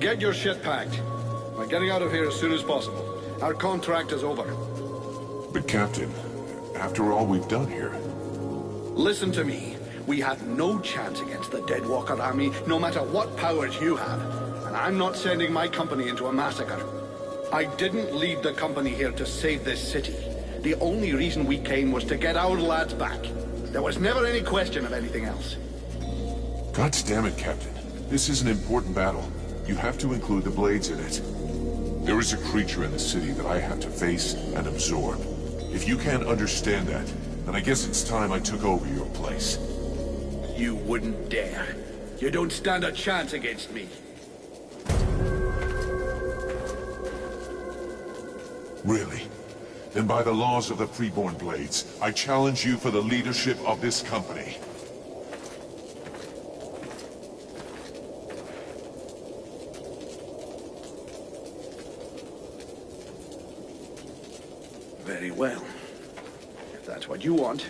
Get your shit packed. We're getting out of here as soon as possible. Our contract is over. But Captain, after all we've done here... Listen to me. We have no chance against the Deadwalker army, no matter what powers you have. And I'm not sending my company into a massacre. I didn't lead the company here to save this city. The only reason we came was to get our lads back. There was never any question of anything else. God damn it, Captain. This is an important battle. You have to include the Blades in it. There is a creature in the city that I have to face and absorb. If you can't understand that, then I guess it's time I took over your place. You wouldn't dare. You don't stand a chance against me. Really? Then by the laws of the Freeborn Blades, I challenge you for the leadership of this company. Very well. If that's what you want,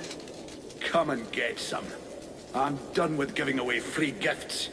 come and get some. I'm done with giving away free gifts.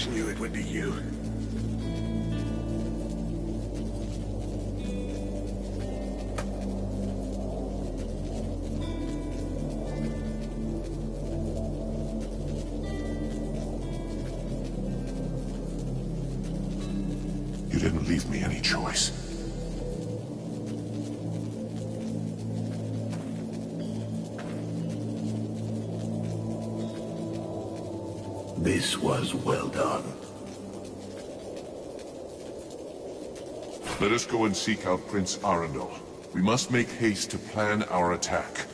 Knew it would be you. You didn't leave me any choice. This was well done. Let us go and seek out Prince Arundel. We must make haste to plan our attack.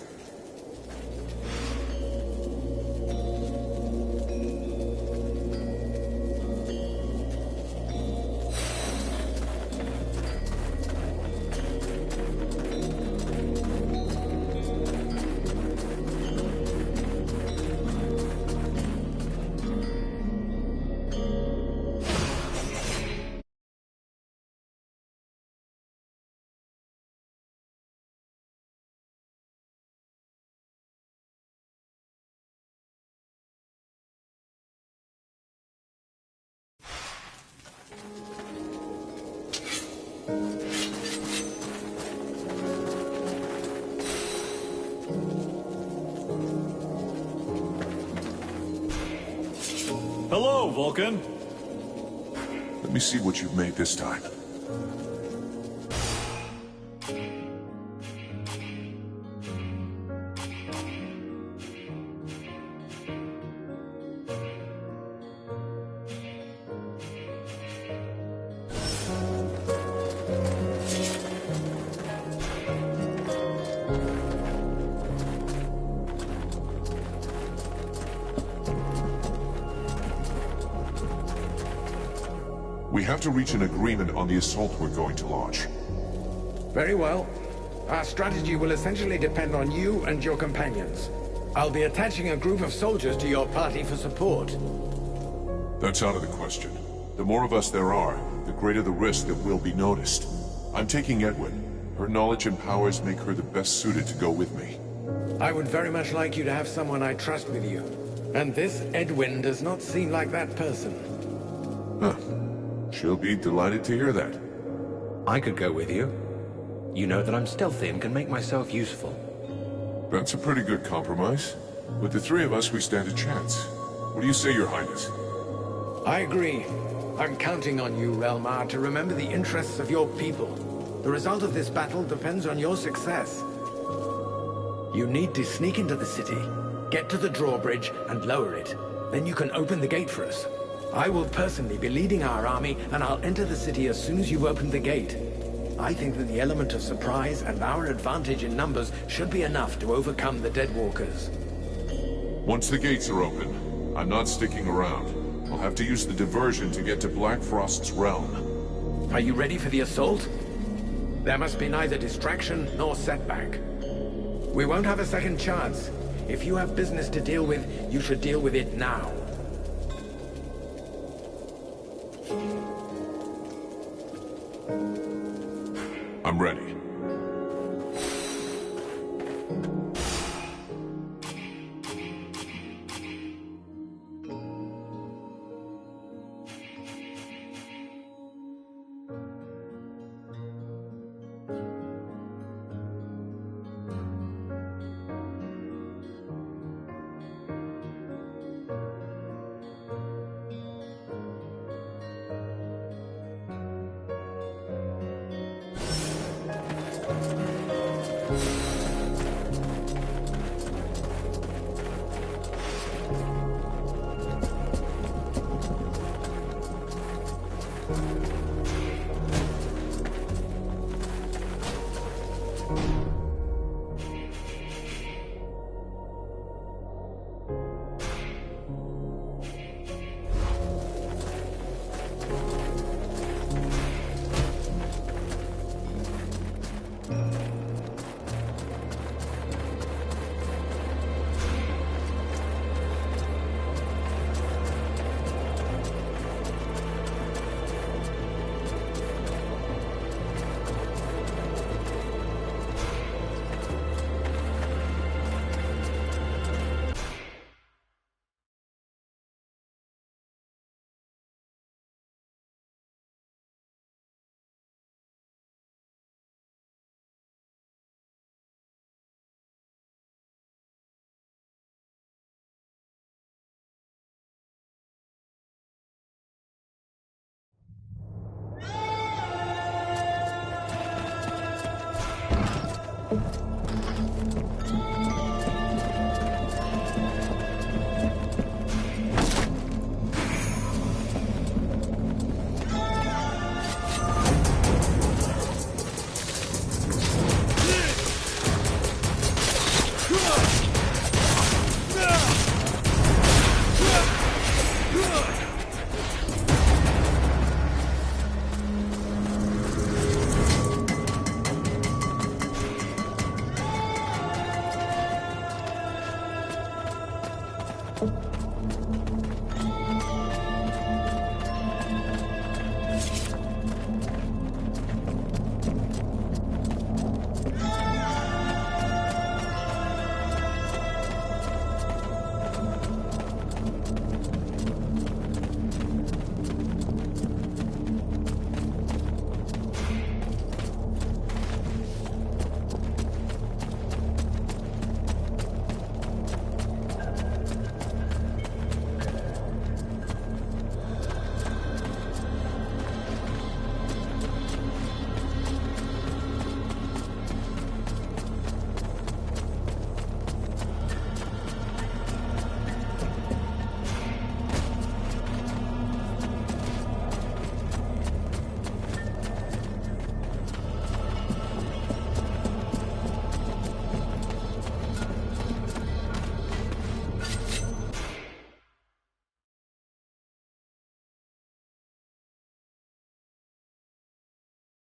Hello, Vulcan. Let me see what you've made this time. We have to reach an agreement on the assault we're going to launch. Very well. Our strategy will essentially depend on you and your companions. I'll be attaching a group of soldiers to your party for support. That's out of the question. The more of us there are, the greater the risk that we'll be noticed. I'm taking Edwin. Her knowledge and powers make her the best suited to go with me. I would very much like you to have someone I trust with you. And this Edwin does not seem like that person. Huh. She'll be delighted to hear that. I could go with you. You know that I'm stealthy and can make myself useful. That's a pretty good compromise. With the three of us, we stand a chance. What do you say, Your Highness? I agree. I'm counting on you, Relmar, to remember the interests of your people. The result of this battle depends on your success. You need to sneak into the city, get to the drawbridge, and lower it. Then you can open the gate for us. I will personally be leading our army, and I'll enter the city as soon as you've opened the gate. I think that the element of surprise and our advantage in numbers should be enough to overcome the Deadwalkers. Once the gates are open, I'm not sticking around. I'll have to use the diversion to get to Black Frost's realm. Are you ready for the assault? There must be neither distraction nor setback. We won't have a second chance. If you have business to deal with, you should deal with it now. I'm ready.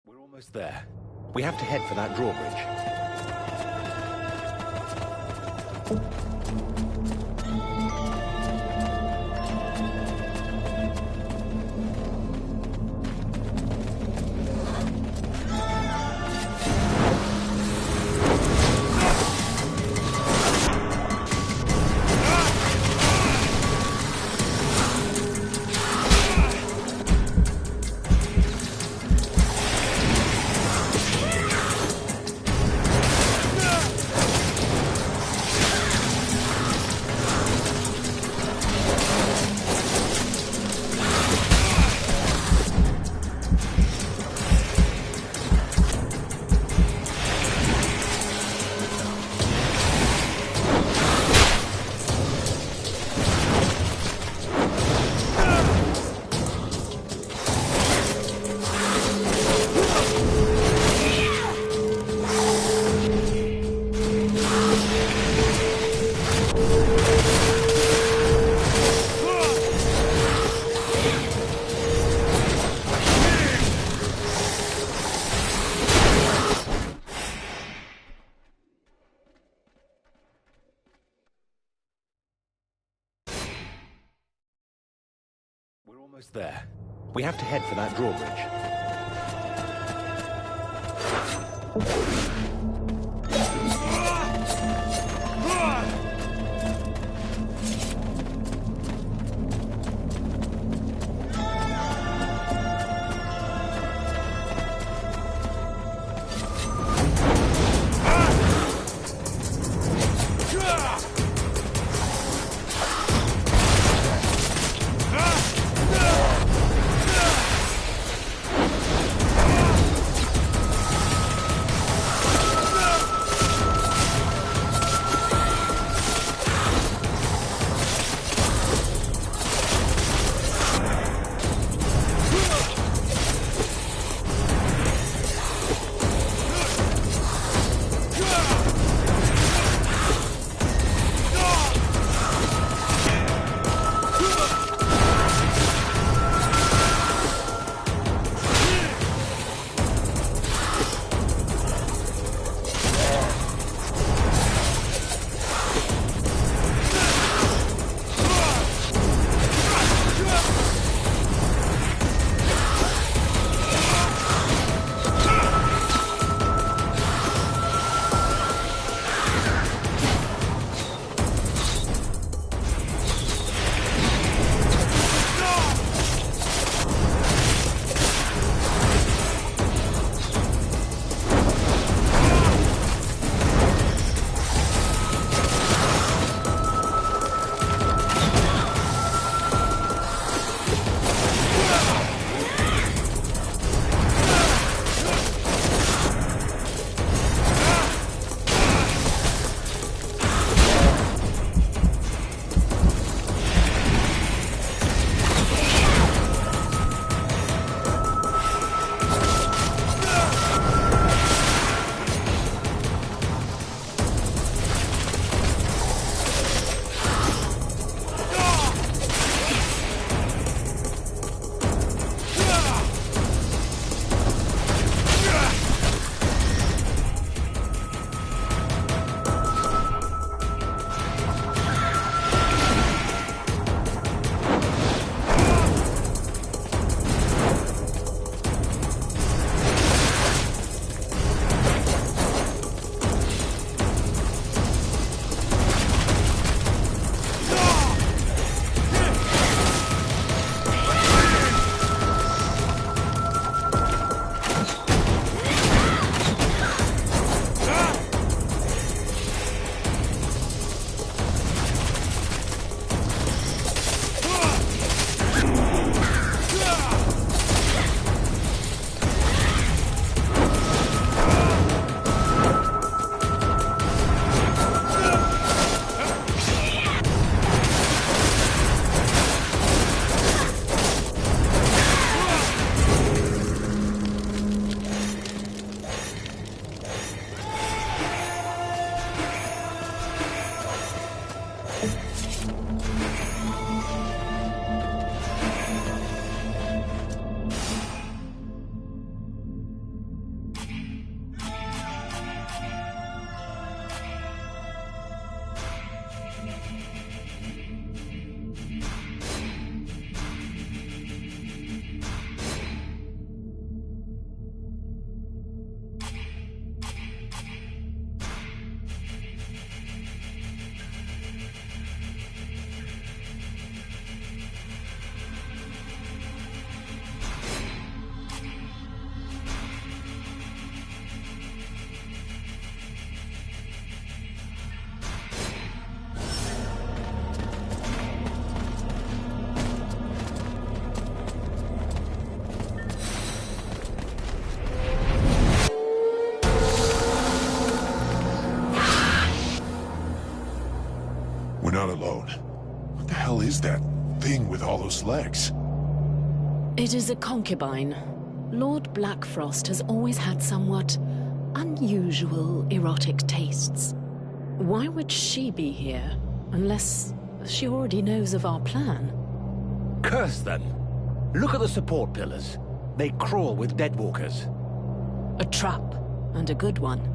We're almost there. We have to head for that drawbridge. We're almost there. We have to head for that drawbridge. alone. What the hell is that thing with all those legs? It is a concubine. Lord Blackfrost has always had somewhat unusual erotic tastes. Why would she be here, unless she already knows of our plan? Curse them! Look at the support pillars. They crawl with deadwalkers. A trap, and a good one.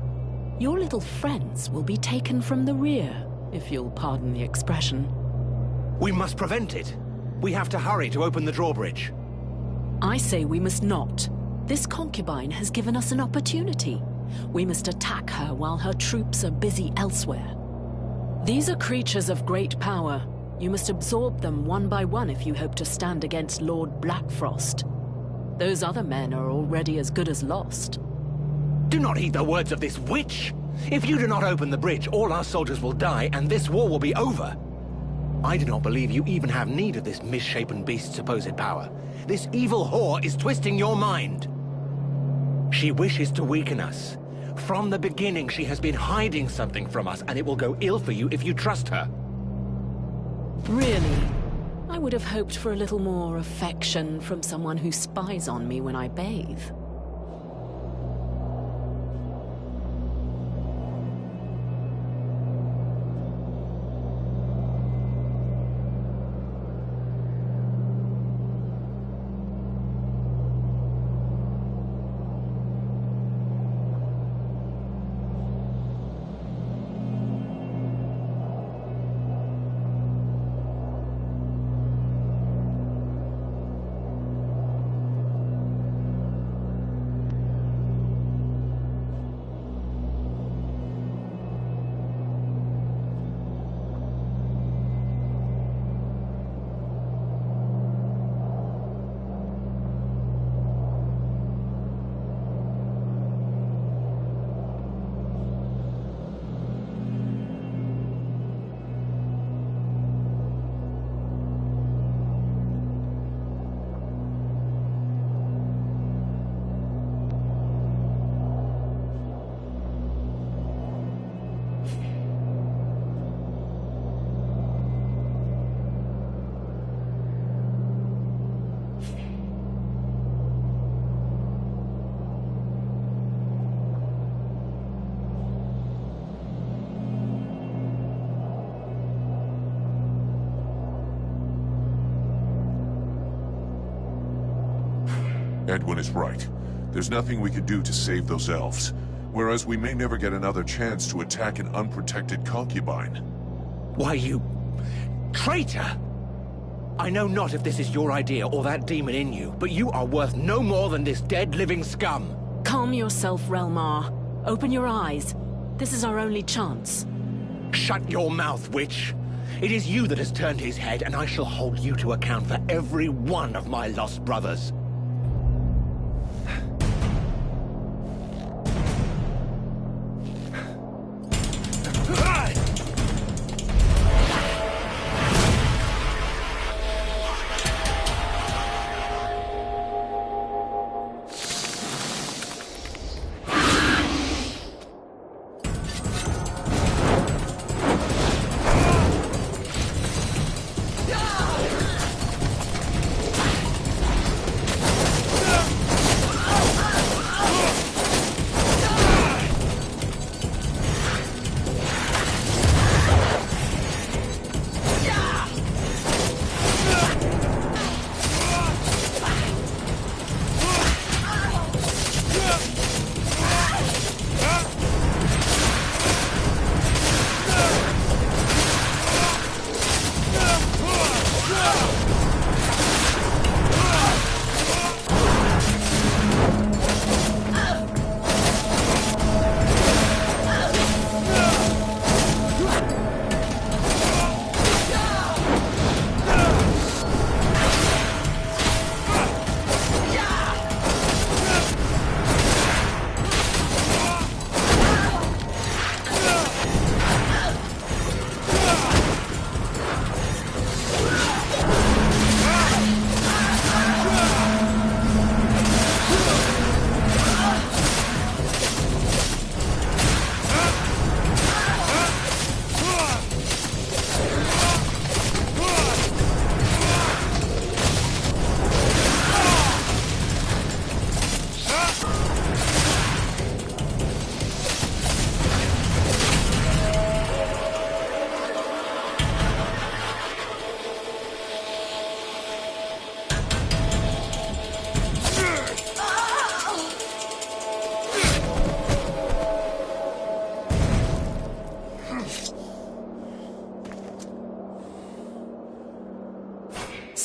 Your little friends will be taken from the rear, if you'll pardon the expression. We must prevent it. We have to hurry to open the drawbridge. I say we must not. This concubine has given us an opportunity. We must attack her while her troops are busy elsewhere. These are creatures of great power. You must absorb them one by one if you hope to stand against Lord Blackfrost. Those other men are already as good as lost. Do not heed the words of this witch! If you do not open the bridge, all our soldiers will die, and this war will be over. I do not believe you even have need of this misshapen beast's supposed power. This evil whore is twisting your mind. She wishes to weaken us. From the beginning, she has been hiding something from us, and it will go ill for you if you trust her. Really? I would have hoped for a little more affection from someone who spies on me when I bathe. Edwin is right. There's nothing we can do to save those elves. Whereas we may never get another chance to attack an unprotected concubine. Why, you... traitor! I know not if this is your idea or that demon in you, but you are worth no more than this dead living scum. Calm yourself, Relmar. Open your eyes. This is our only chance. Shut your mouth, witch! It is you that has turned his head, and I shall hold you to account for every one of my lost brothers.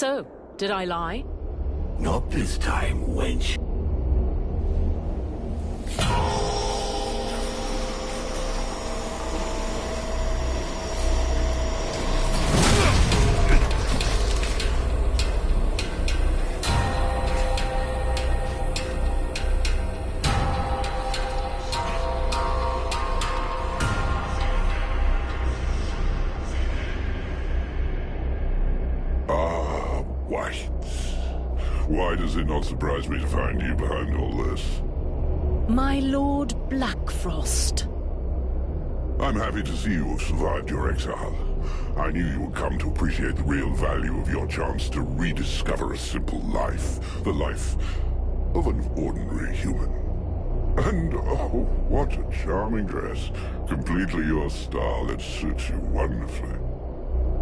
So, did I lie? Not this time, wench. Why does it not surprise me to find you behind all this? My Lord Blackfrost. I'm happy to see you have survived your exile. I knew you would come to appreciate the real value of your chance to rediscover a simple life. The life of an ordinary human. And oh, what a charming dress. Completely your style. It suits you wonderfully.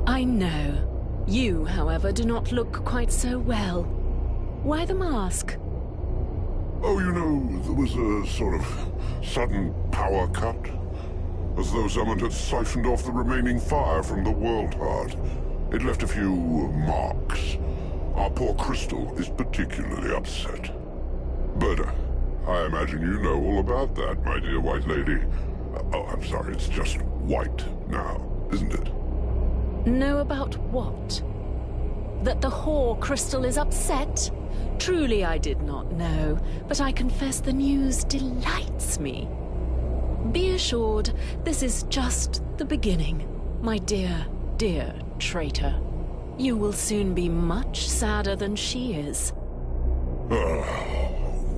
I know. You, however, do not look quite so well. Why the mask? Oh, you know, there was a sort of sudden power cut. As though someone had siphoned off the remaining fire from the world heart. It left a few marks. Our poor Crystal is particularly upset. But I imagine you know all about that, my dear white lady. Oh, I'm sorry, it's just white now, isn't it? Know about what? That the whore Crystal is upset? Truly I did not know, but I confess the news delights me. Be assured, this is just the beginning, my dear, dear traitor. You will soon be much sadder than she is. Ah,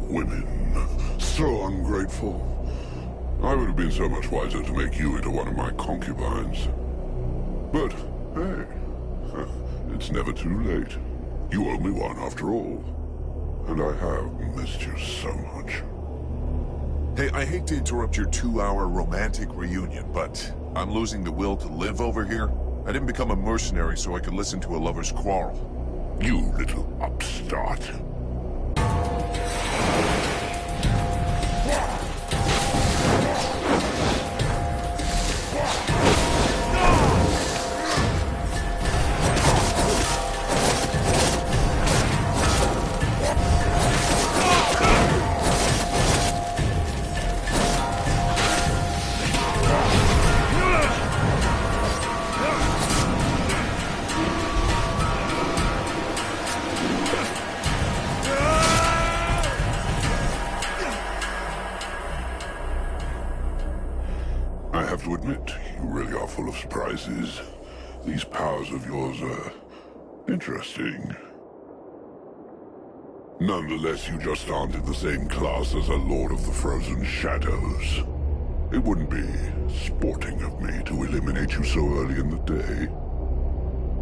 women. So ungrateful. I would have been so much wiser to make you into one of my concubines. But, hey, it's never too late. You owe me one after all. And I have missed you so much. Hey, I hate to interrupt your 2-hour romantic reunion, but I'm losing the will to live over here. I didn't become a mercenary so I could listen to a lover's quarrel. You little upstart. I have to admit, you really are full of surprises. These powers of yours are interesting. Nonetheless, you just aren't in the same class as a Lord of the Frozen Shadows. It wouldn't be sporting of me to eliminate you so early in the day.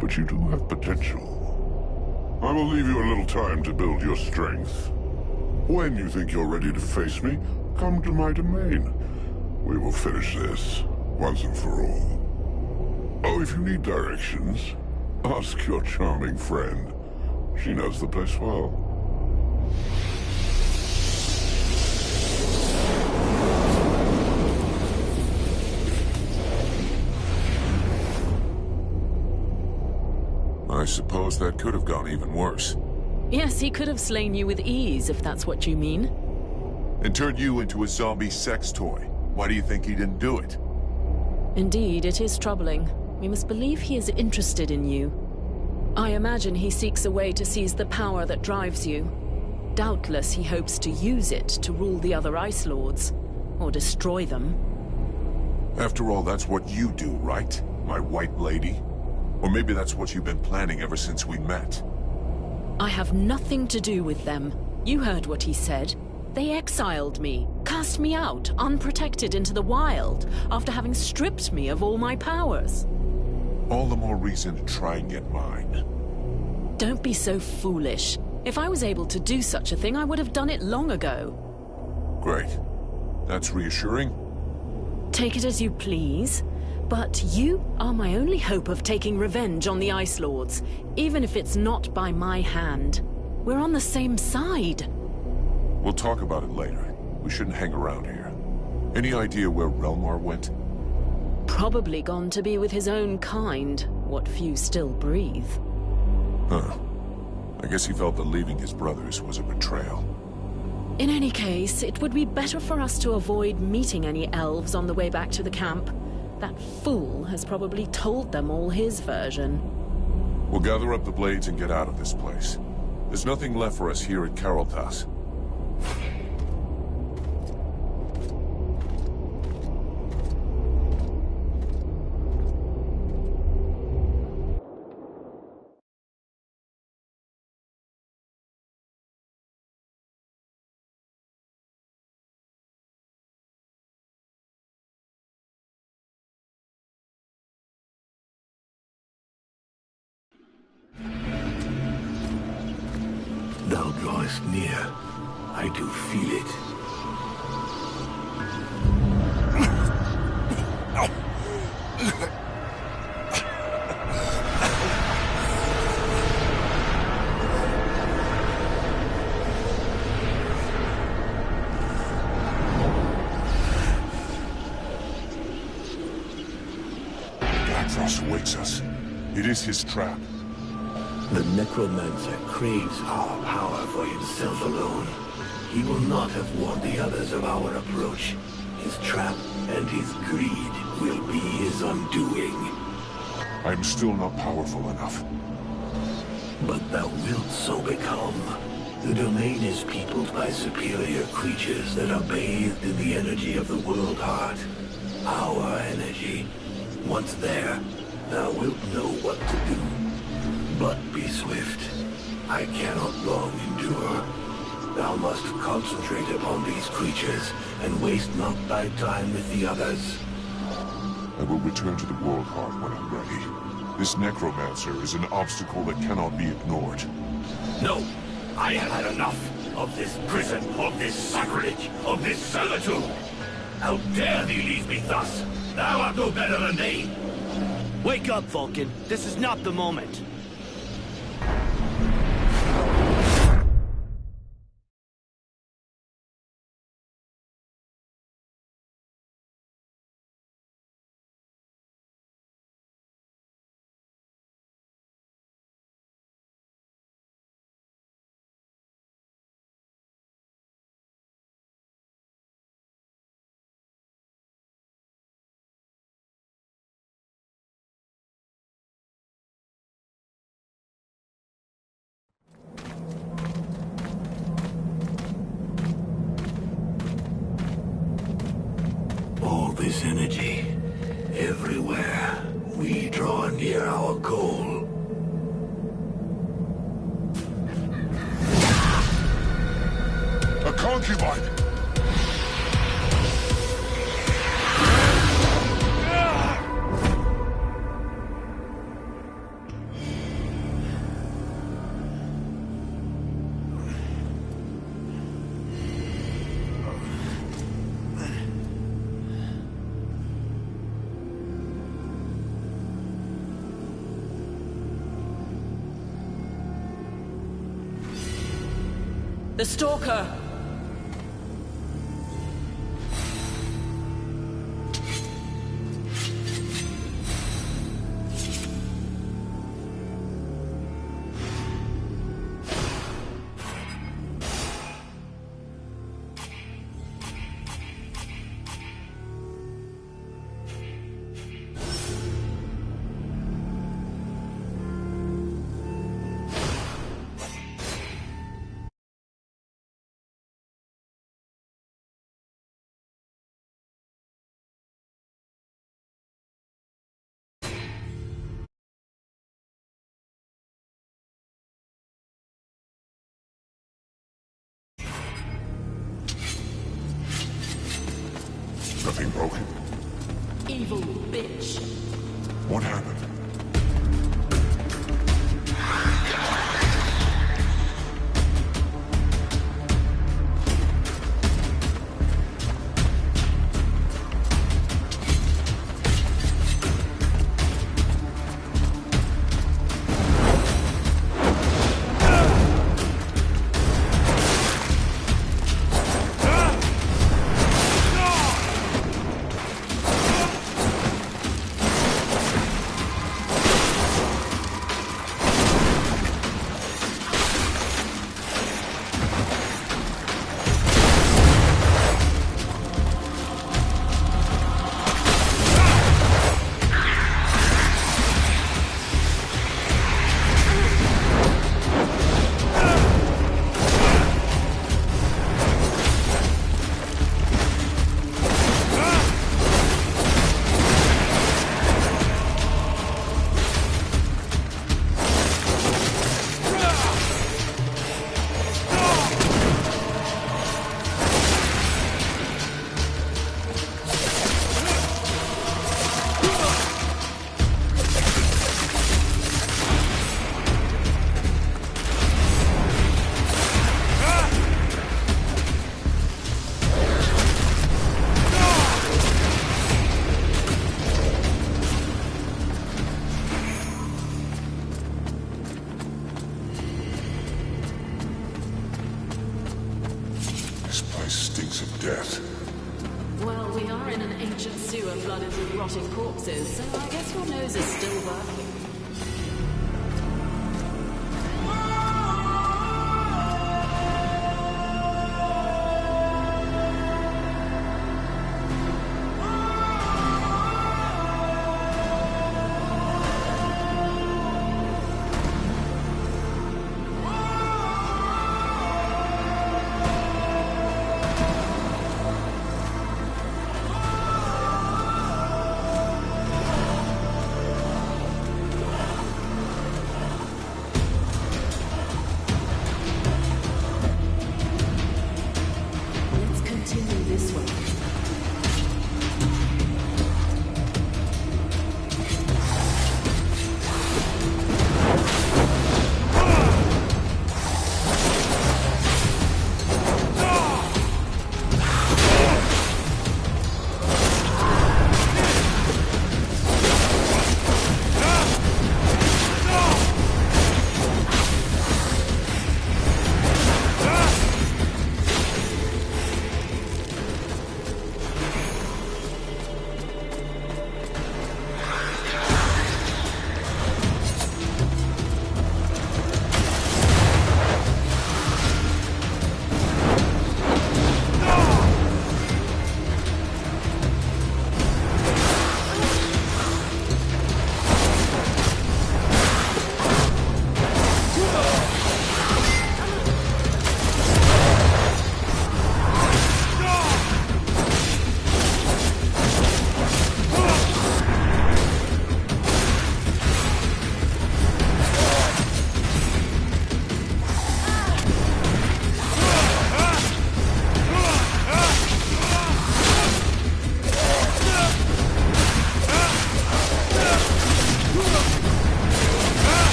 But you do have potential. I will leave you a little time to build your strength. When you think you're ready to face me, come to my domain. We will finish this, once and for all. Oh, if you need directions, ask your charming friend. She knows the place well. I suppose that could have gone even worse. Yes, he could have slain you with ease, if that's what you mean. And turned you into a zombie sex toy. Why do you think he didn't do it? Indeed, it is troubling. We must believe he is interested in you. I imagine he seeks a way to seize the power that drives you. Doubtless he hopes to use it to rule the other Ice Lords, or destroy them. After all, that's what you do, right? My white lady? Or maybe that's what you've been planning ever since we met. I have nothing to do with them. You heard what he said. They exiled me, cast me out, unprotected into the wild, after having stripped me of all my powers. All the more reason to try and get mine. Don't be so foolish. If I was able to do such a thing, I would have done it long ago. Great. That's reassuring. Take it as you please. But you are my only hope of taking revenge on the Ice Lords, even if it's not by my hand. We're on the same side. We'll talk about it later. We shouldn't hang around here. Any idea where Relmar went? Probably gone to be with his own kind, what few still breathe. Huh. I guess he felt that leaving his brothers was a betrayal. In any case, it would be better for us to avoid meeting any elves on the way back to the camp. That fool has probably told them all his version. We'll gather up the blades and get out of this place. There's nothing left for us here at Caroltas. Thou drawest near. I do feel it. Blackfrost awaits us. It is his trap. The necromancer craves our power for himself alone. He will not have warned the others of our approach. His trap and his greed will be his undoing. I am still not powerful enough. But thou wilt so become. The domain is peopled by superior creatures that are bathed in the energy of the world heart. Our energy. Once there, thou wilt know what to do. But be swift. I cannot long endure. Thou must concentrate upon these creatures, and waste not thy time with the others. I will return to the world heart when I'm ready. This necromancer is an obstacle that cannot be ignored. No! I have had enough of this prison, of this sacrilege, of this servitude! How dare thee leave me thus? Thou art no better than they! Wake up, Vulcan. This is not the moment. All this energy, everywhere, we draw near our goal. A concubine! The Stalker! Nothing broken. Evil bitch. What happened? Well, we are in an ancient sewer flooded with rotting corpses, so I guess your nose is still working.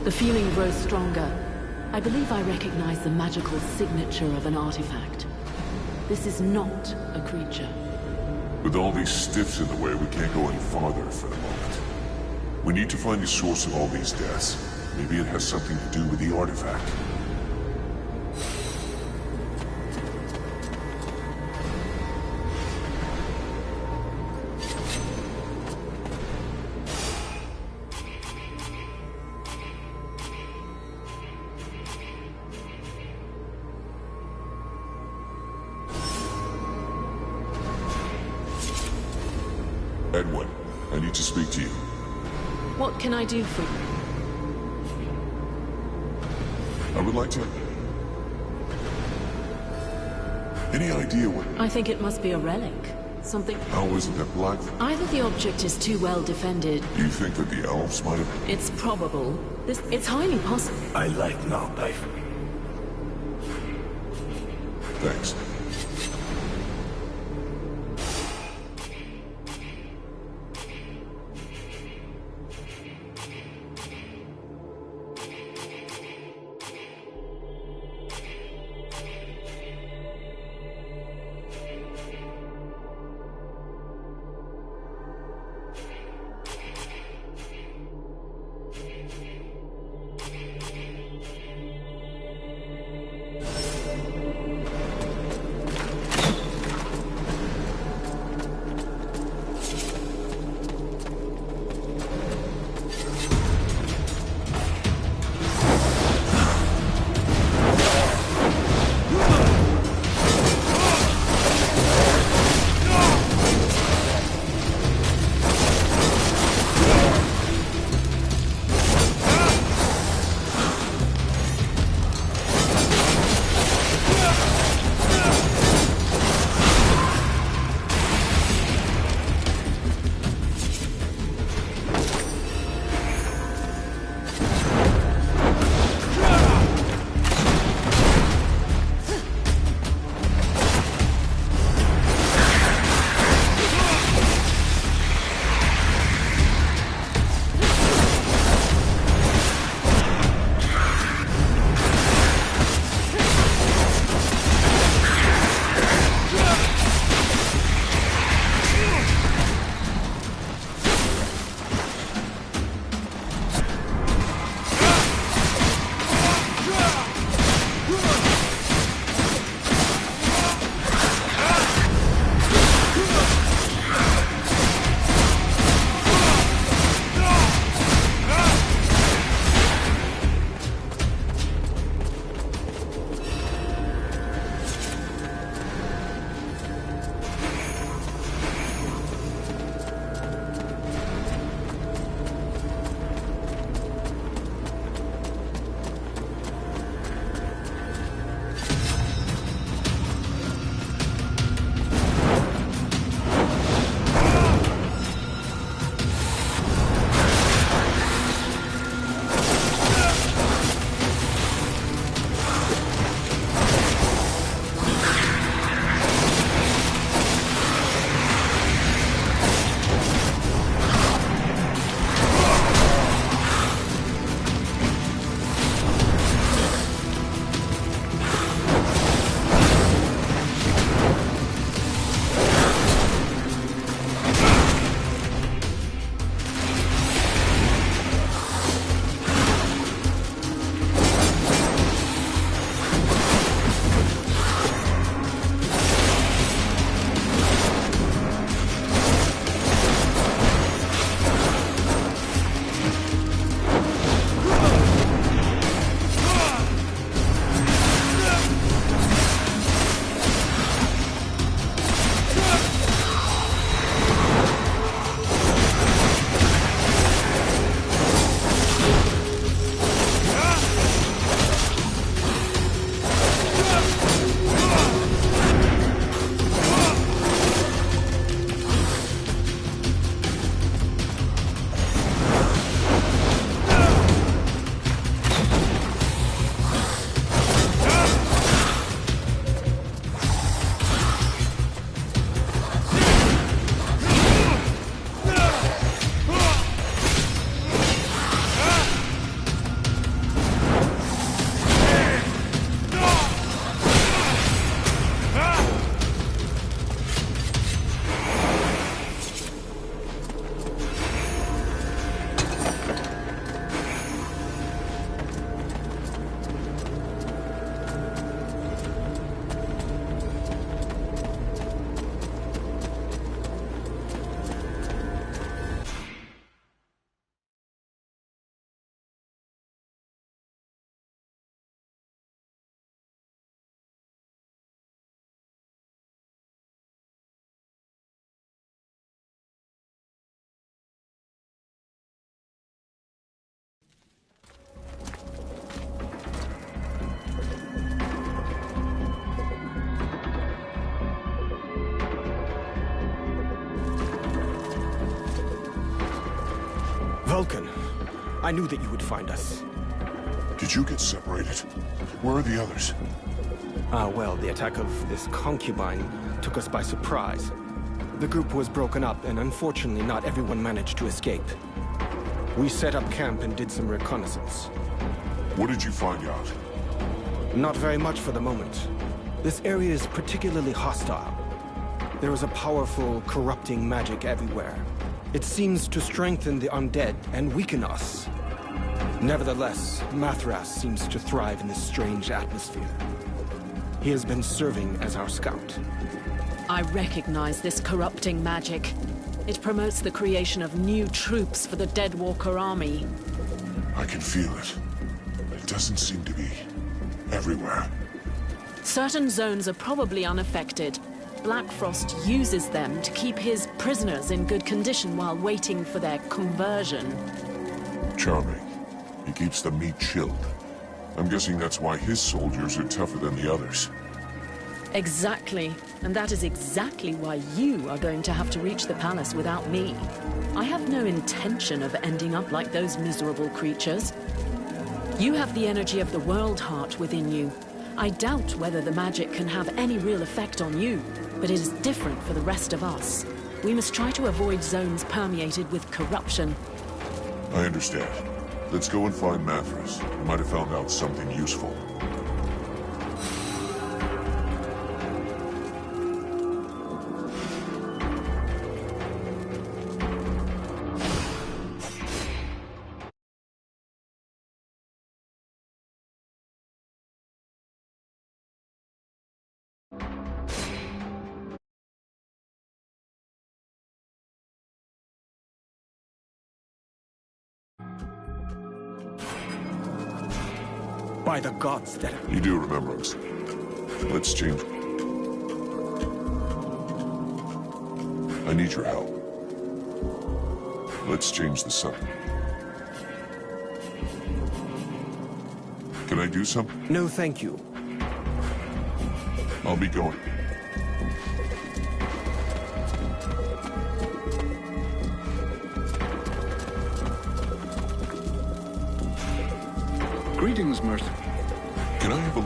The feeling grows stronger. I believe I recognize the magical signature of an artifact. This is not a creature. With all these stiffs in the way, we can't go any farther for the moment. We need to find the source of all these deaths. Maybe it has something to do with the artifact. Edwin, I need to speak to you. What can I do for you? I would like to... Any idea what... I think it must be a relic. Something... How is it that Black... Either the object is too well defended... Do you think that the elves might have... It's probable. It's highly possible. I like knife. Thanks. Vulcan, I knew that you would find us. Did you get separated? Where are the others? Well, the attack of this concubine took us by surprise. The group was broken up, and unfortunately not everyone managed to escape. We set up camp and did some reconnaissance. What did you find out? Not very much for the moment. This area is particularly hostile. There is a powerful, corrupting magic everywhere. It seems to strengthen the undead and weaken us. Nevertheless, Mathras seems to thrive in this strange atmosphere. He has been serving as our scout. I recognize this corrupting magic. It promotes the creation of new troops for the Deadwalker army. I can feel it. It doesn't seem to be everywhere. Certain zones are probably unaffected. Black Frost uses them to keep his prisoners in good condition while waiting for their conversion. Charming. He keeps the meat chilled. I'm guessing that's why his soldiers are tougher than the others. Exactly. And that is exactly why you are going to have to reach the palace without me. I have no intention of ending up like those miserable creatures. You have the energy of the World Heart within you. I doubt whether the magic can have any real effect on you, but it is different for the rest of us. We must try to avoid zones permeated with corruption. I understand. Let's go and find Mathras. We might have found out something useful. By the gods that... You do remember us. Let's change. I need your help. Let's change the sun. Can I do something? No, thank you. I'll be going. Greetings, Mercy. Can I have a...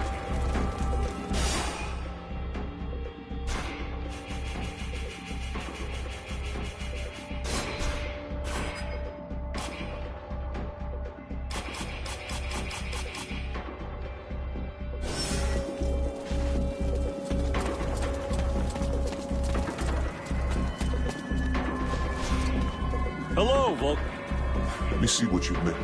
Hello, Volk. Let me see what you've made.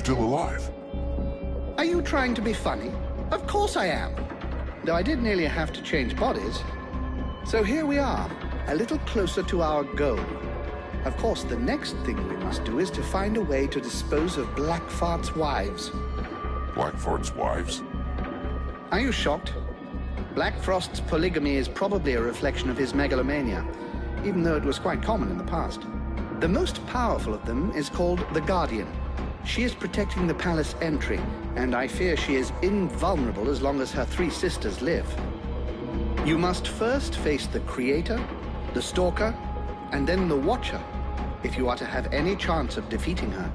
still alive. Are you trying to be funny? Of course I am. Though I did nearly have to change bodies. So here we are, a little closer to our goal. Of course, the next thing we must do is to find a way to dispose of Blackfart's wives. Blackfart's wives? Are you shocked? Blackfrost's polygamy is probably a reflection of his megalomania, even though it was quite common in the past. The most powerful of them is called the Guardian. She is protecting the palace entry, and I fear she is invulnerable as long as her 3 sisters live. You must first face the Creator, the Stalker, and then the Watcher, if you are to have any chance of defeating her.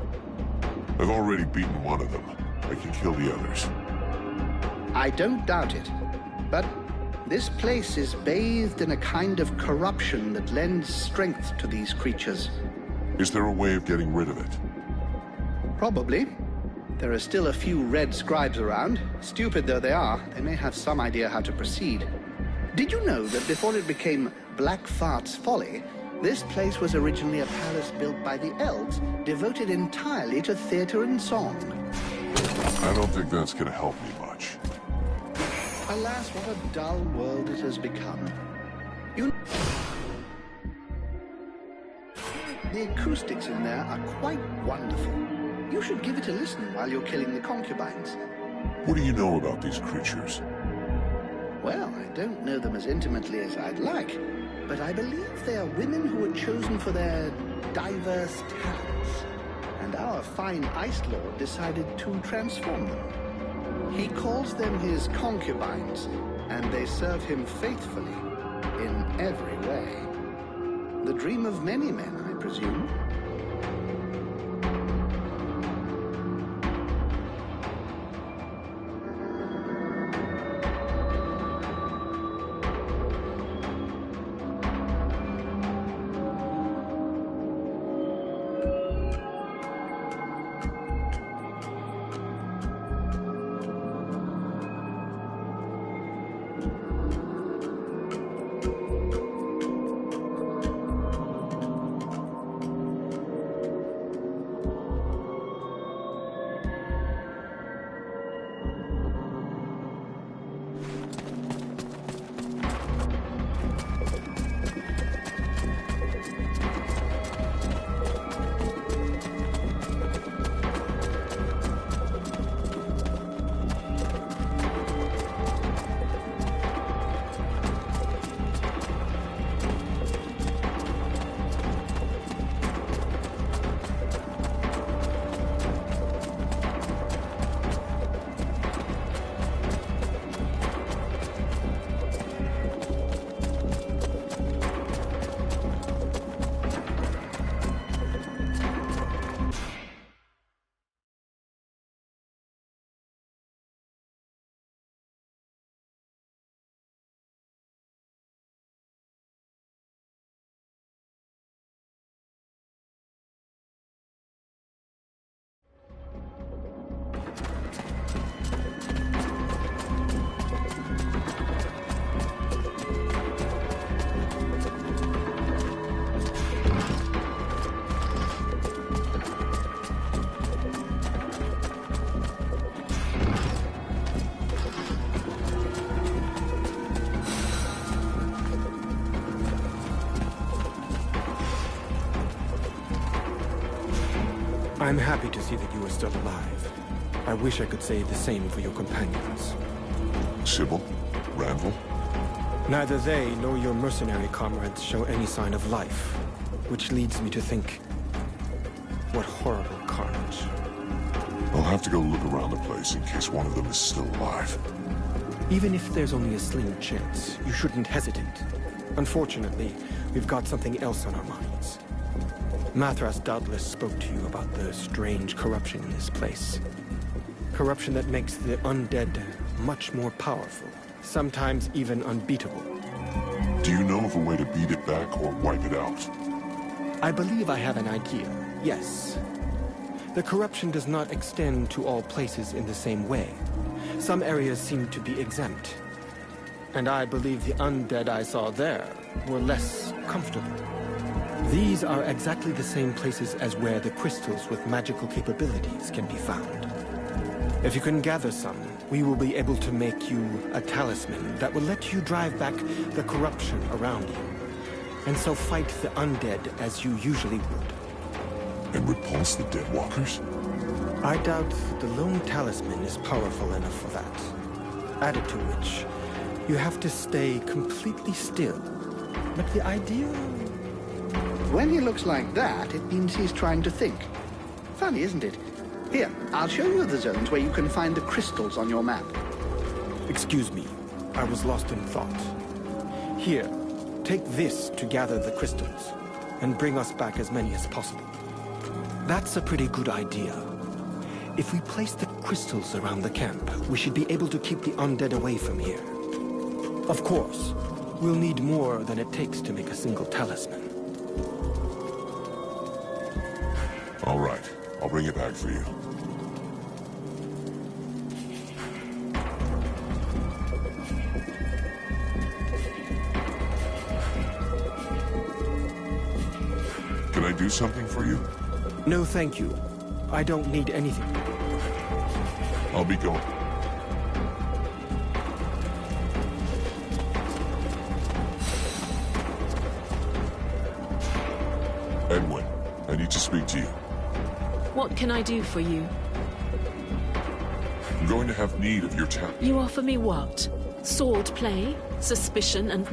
I've already beaten one of them. I can kill the others. I don't doubt it, but this place is bathed in a kind of corruption that lends strength to these creatures. Is there a way of getting rid of it? Probably. There are still a few red scribes around. Stupid though they are, they may have some idea how to proceed. Did you know that before it became Blackfart's Folly, this place was originally a palace built by the elves, devoted entirely to theater and song? I don't think that's gonna help me much. Alas, what a dull world it has become. The acoustics in there are quite wonderful. You should give it a listen while you're killing the concubines. What do you know about these creatures? Well, I don't know them as intimately as I'd like, but I believe they are women who were chosen for their diverse talents. And our fine Ice Lord decided to transform them. He calls them his concubines, and they serve him faithfully in every way. The dream of many men, I presume. I'm happy to see that you are still alive. I wish I could say the same for your companions. Sybil? Randall? Neither they nor your mercenary comrades show any sign of life, which leads me to think, what horrible carnage. I'll have to go look around the place in case one of them is still alive. Even if there's only a slim chance, you shouldn't hesitate. Unfortunately, we've got something else on our minds. Mathras doubtless spoke to you about the strange corruption in this place. Corruption that makes the undead much more powerful, sometimes even unbeatable. Do you know of a way to beat it back or wipe it out? I believe I have an idea, yes. The corruption does not extend to all places in the same way. Some areas seem to be exempt. And I believe the undead I saw there were less comfortable. These are exactly the same places as where the crystals with magical capabilities can be found. If you can gather some, we will be able to make you a talisman that will let you drive back the corruption around you, and so fight the undead as you usually would. And repulse the Deadwalkers? I doubt the lone talisman is powerful enough for that. Added to which, you have to stay completely still. But the idea... When he looks like that, it means he's trying to think. Funny, isn't it? Here, I'll show you the zones where you can find the crystals on your map. Excuse me, I was lost in thought. Here, take this to gather the crystals, and bring us back as many as possible. That's a pretty good idea. If we place the crystals around the camp, we should be able to keep the undead away from here. Of course, we'll need more than it takes to make a single talisman. All right, I'll bring it back for you. Can I do something for you? No, thank you. I don't need anything. I'll be going. Edwin, I need to speak to you. What can I do for you? I'm going to have need of your talent. You offer me what? Sword play, suspicion, and...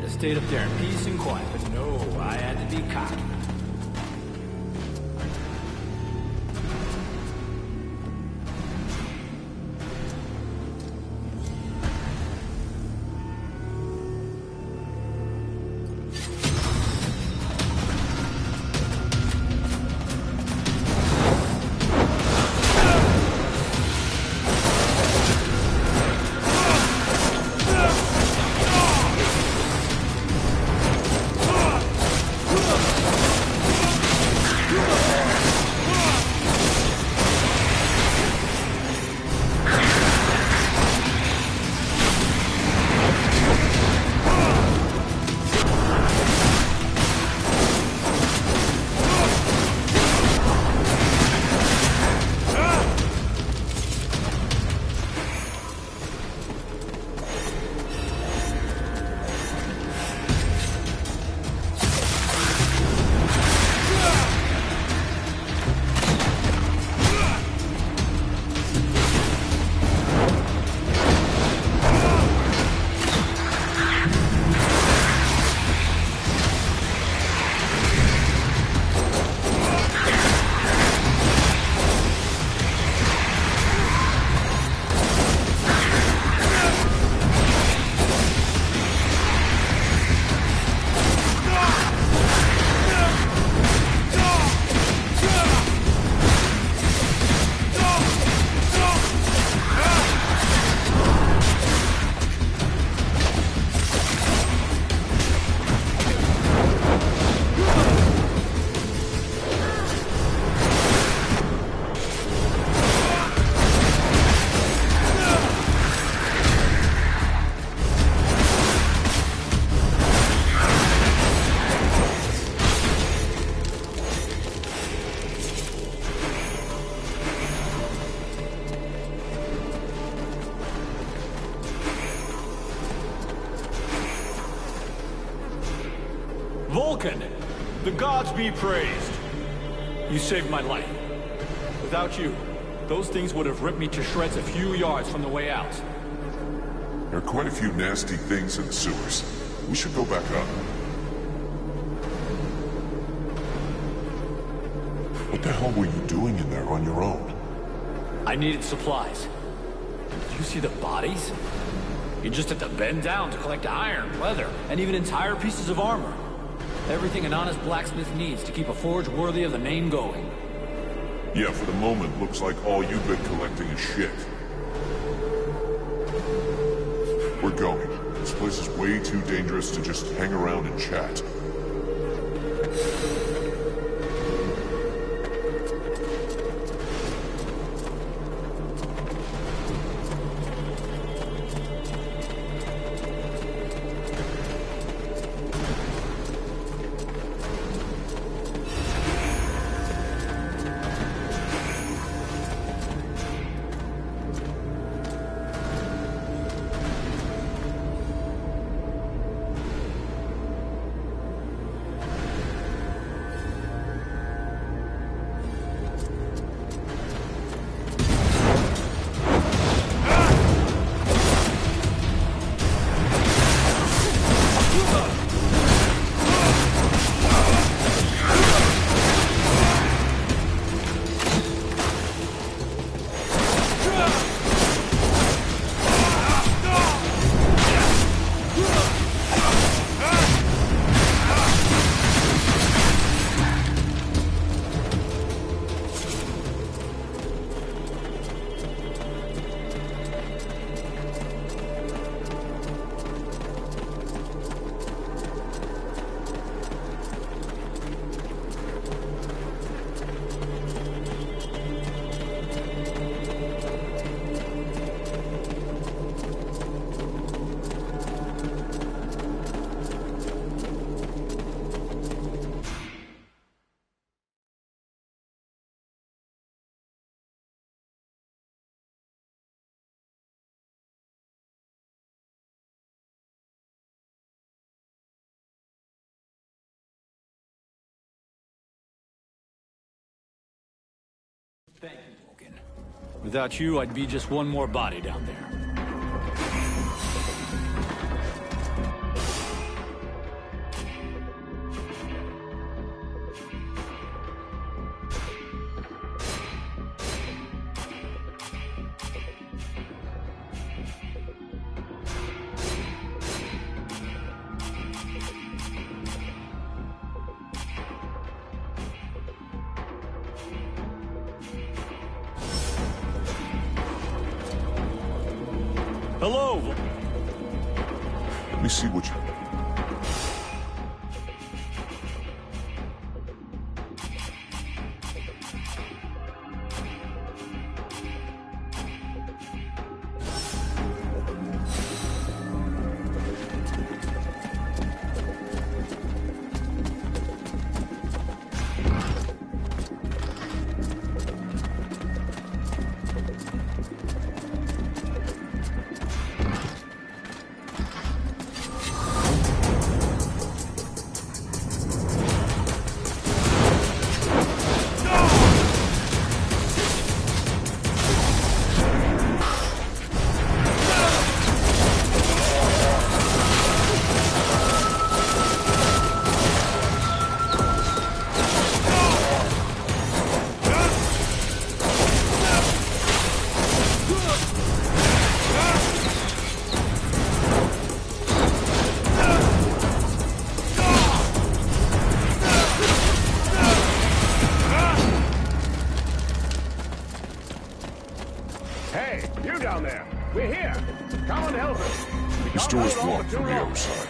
Stayed up there in peace and quiet, but no, I had to be cocky. The gods be praised. You saved my life. Without you, those things would have ripped me to shreds a few yards from the way out. There are quite a few nasty things in the sewers. We should go back up. What the hell were you doing in there on your own? I needed supplies. Did you see the bodies? You just had to bend down to collect iron, leather, and even entire pieces of armor. Everything an honest blacksmith needs to keep a forge worthy of the name going. Yeah, for the moment, looks like all you've been collecting is shit. We're going. This place is way too dangerous to just hang around and chat. Thank you, Vulcan. Without you, I'd be just one more body down there. Hello! Let me see what you... Hey, you down there! We're here! Come and help us! The store's blocked from the other side.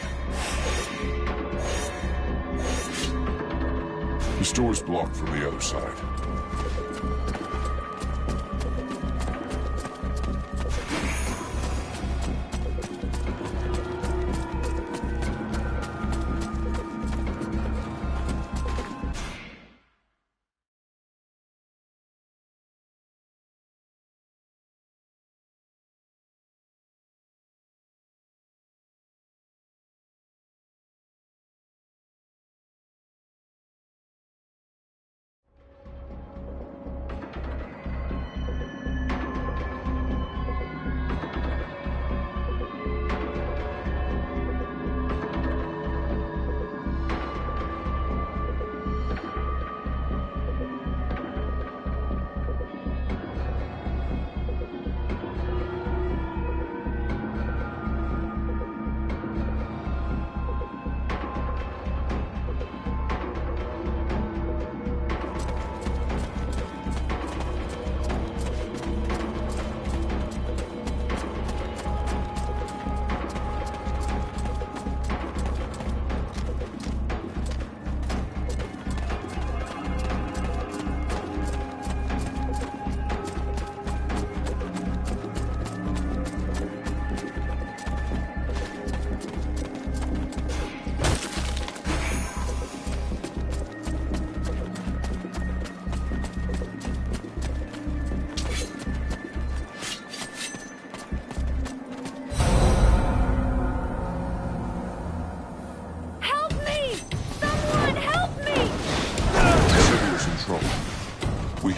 The store's blocked from the other side.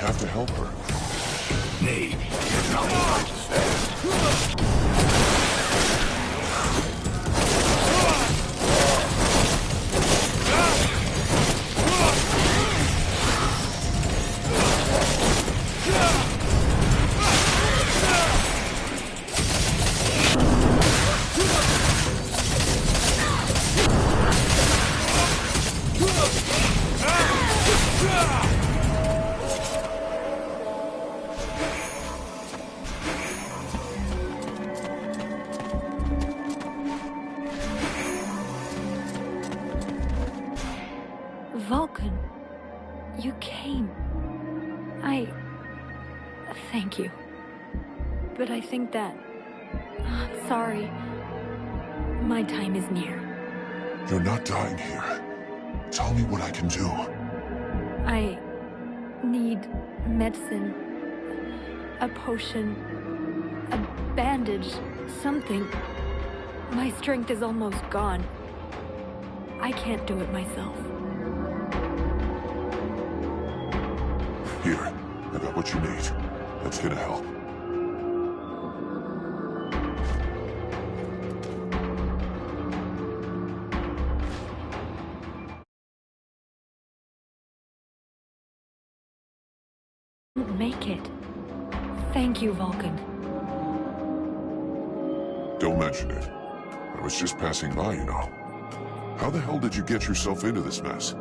have to help her. Maybe. Not understand. Vulcan, you came. Thank you. But I think that... I'm sorry. My time is near. You're not dying here. Tell me what I can do. I need medicine. A potion. A bandage. Something. My strength is almost gone. I can't do it myself. Here, I got what you need. Let's get a help. Make it. Thank you, Vulcan. Don't mention it. I was just passing by, you know. How the hell did you get yourself into this mess?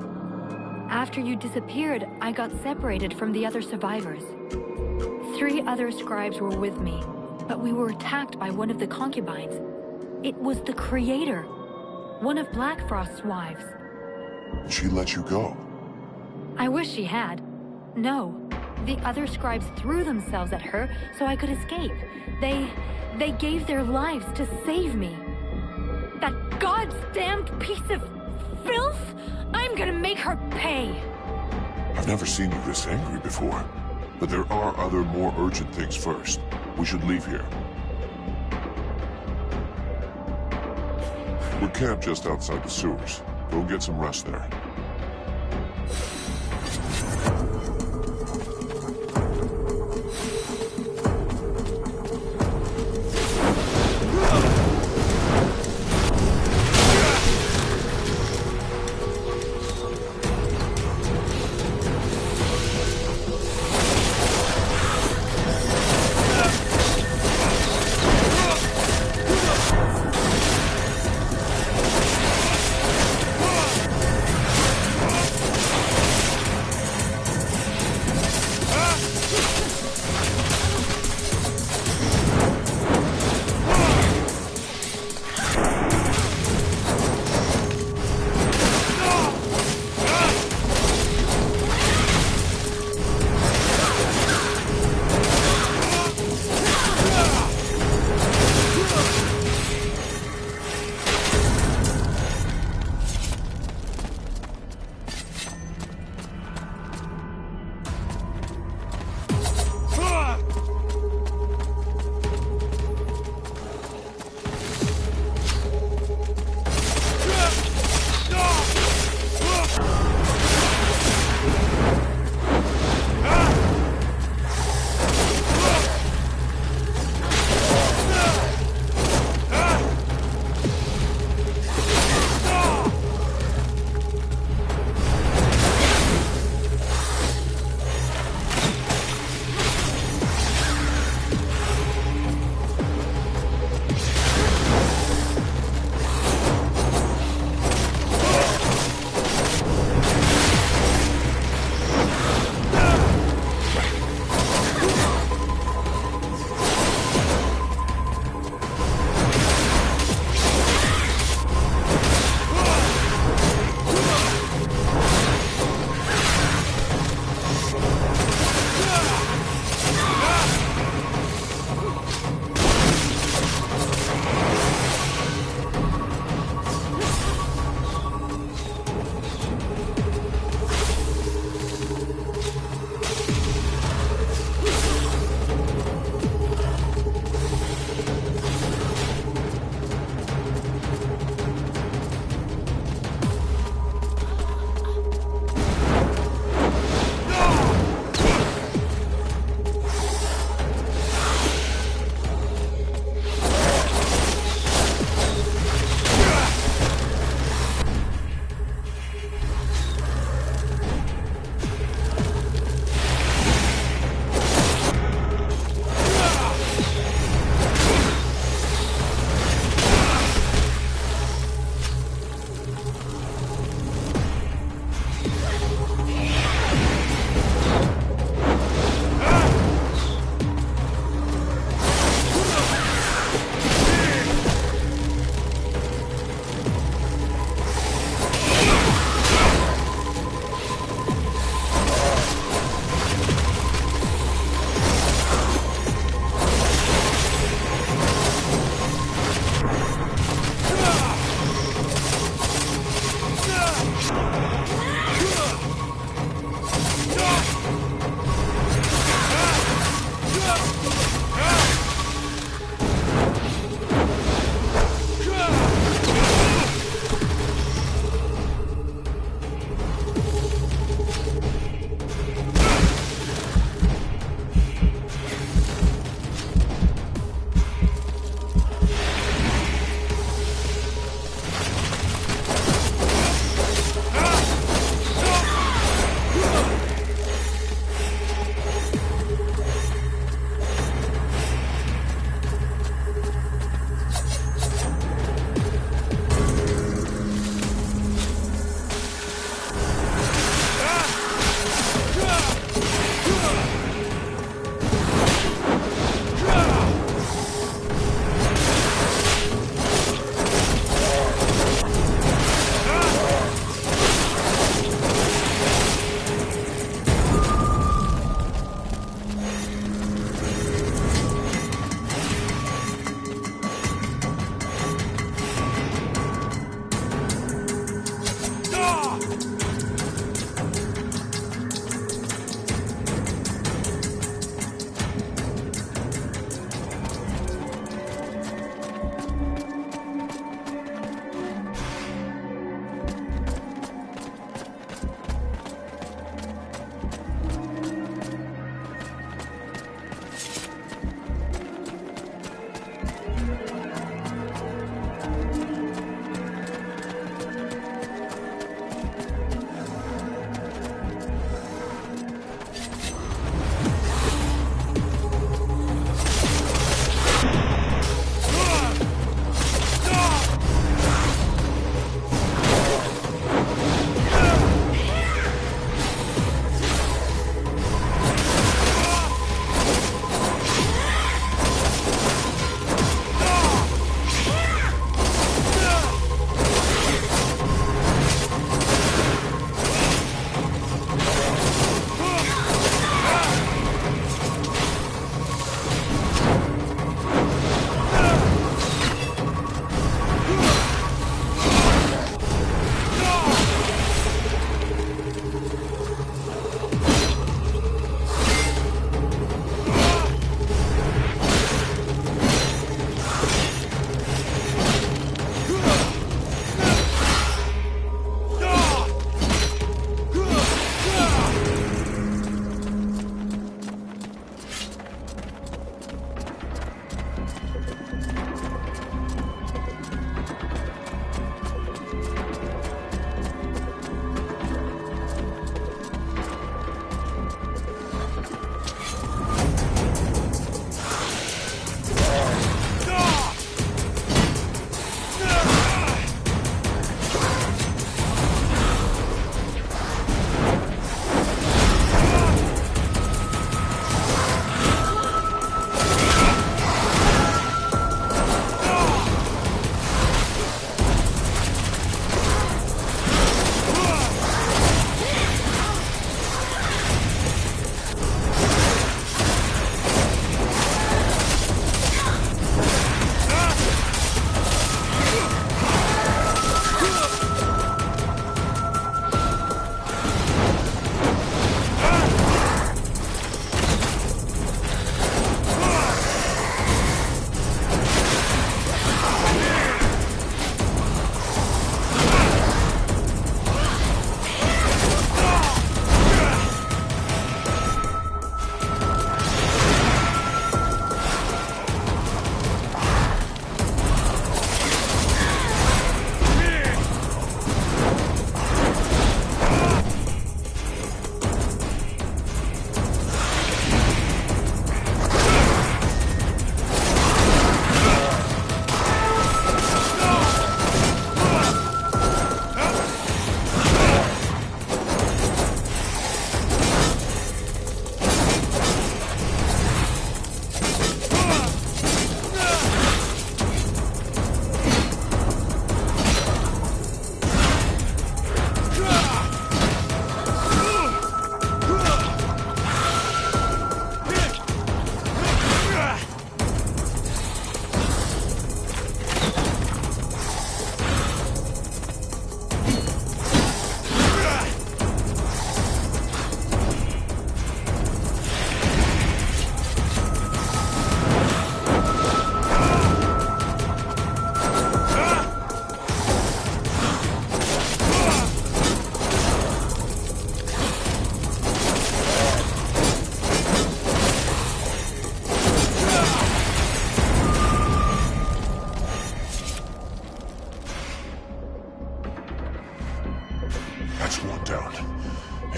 After you disappeared, I got separated from the other survivors. 3 other scribes were with me, but we were attacked by one of the concubines. It was the Creator, one of Blackfrost's wives. She let you go? I wish she had. No. The other scribes threw themselves at her so I could escape. They gave their lives to save me. That goddamned piece of filth? I'm gonna make her pay! I've never seen you this angry before. But there are other, more urgent things first. We should leave here. We're camped just outside the sewers. Go get some rest there.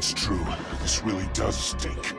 It's true. This really does stink.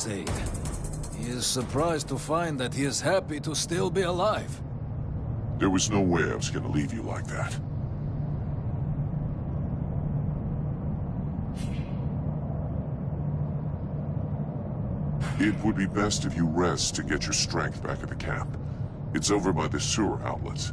Aid. He is surprised to find that he is happy to still be alive. There was no way I was gonna leave you like that. It would be best if you rest to get your strength back at the camp. It's over by the sewer outlets.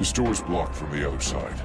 This door's blocked from the other side.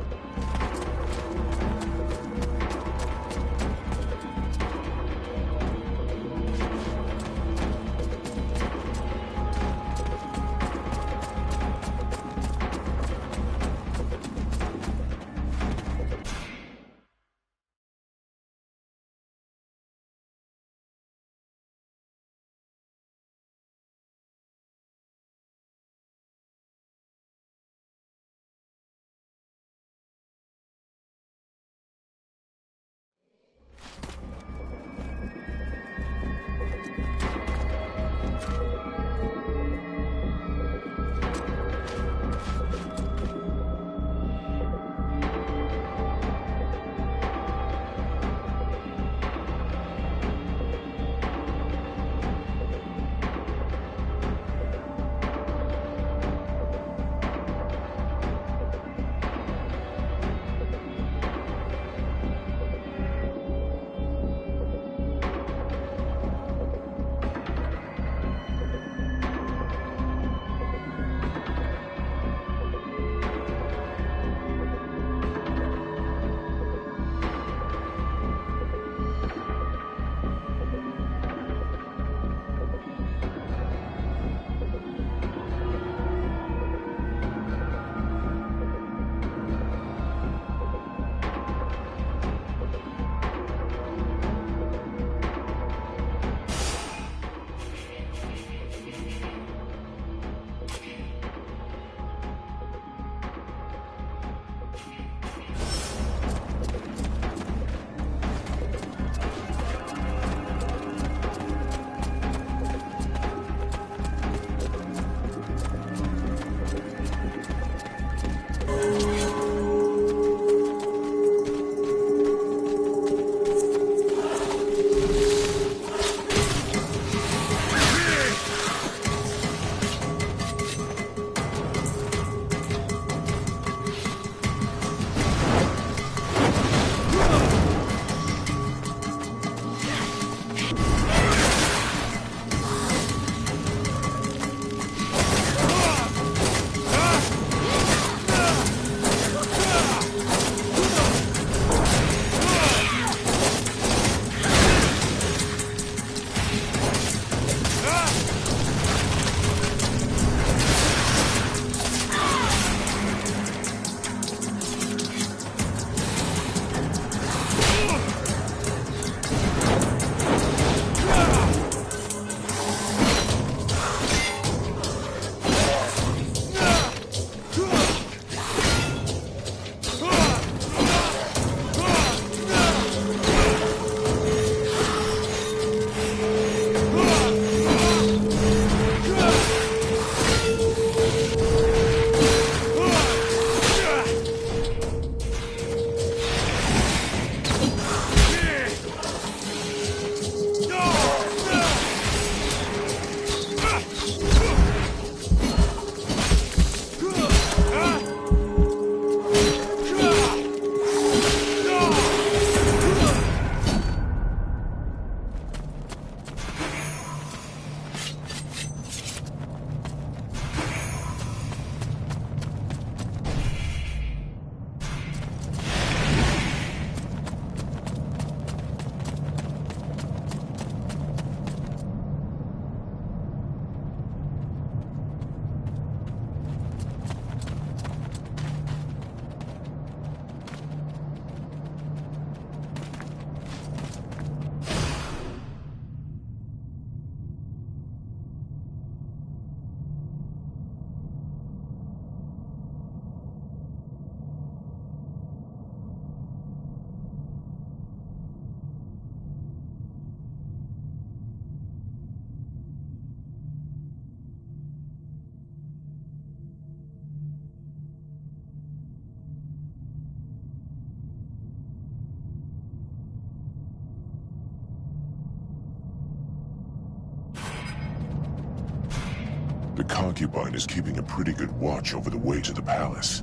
The concubine is keeping a pretty good watch over the way to the palace.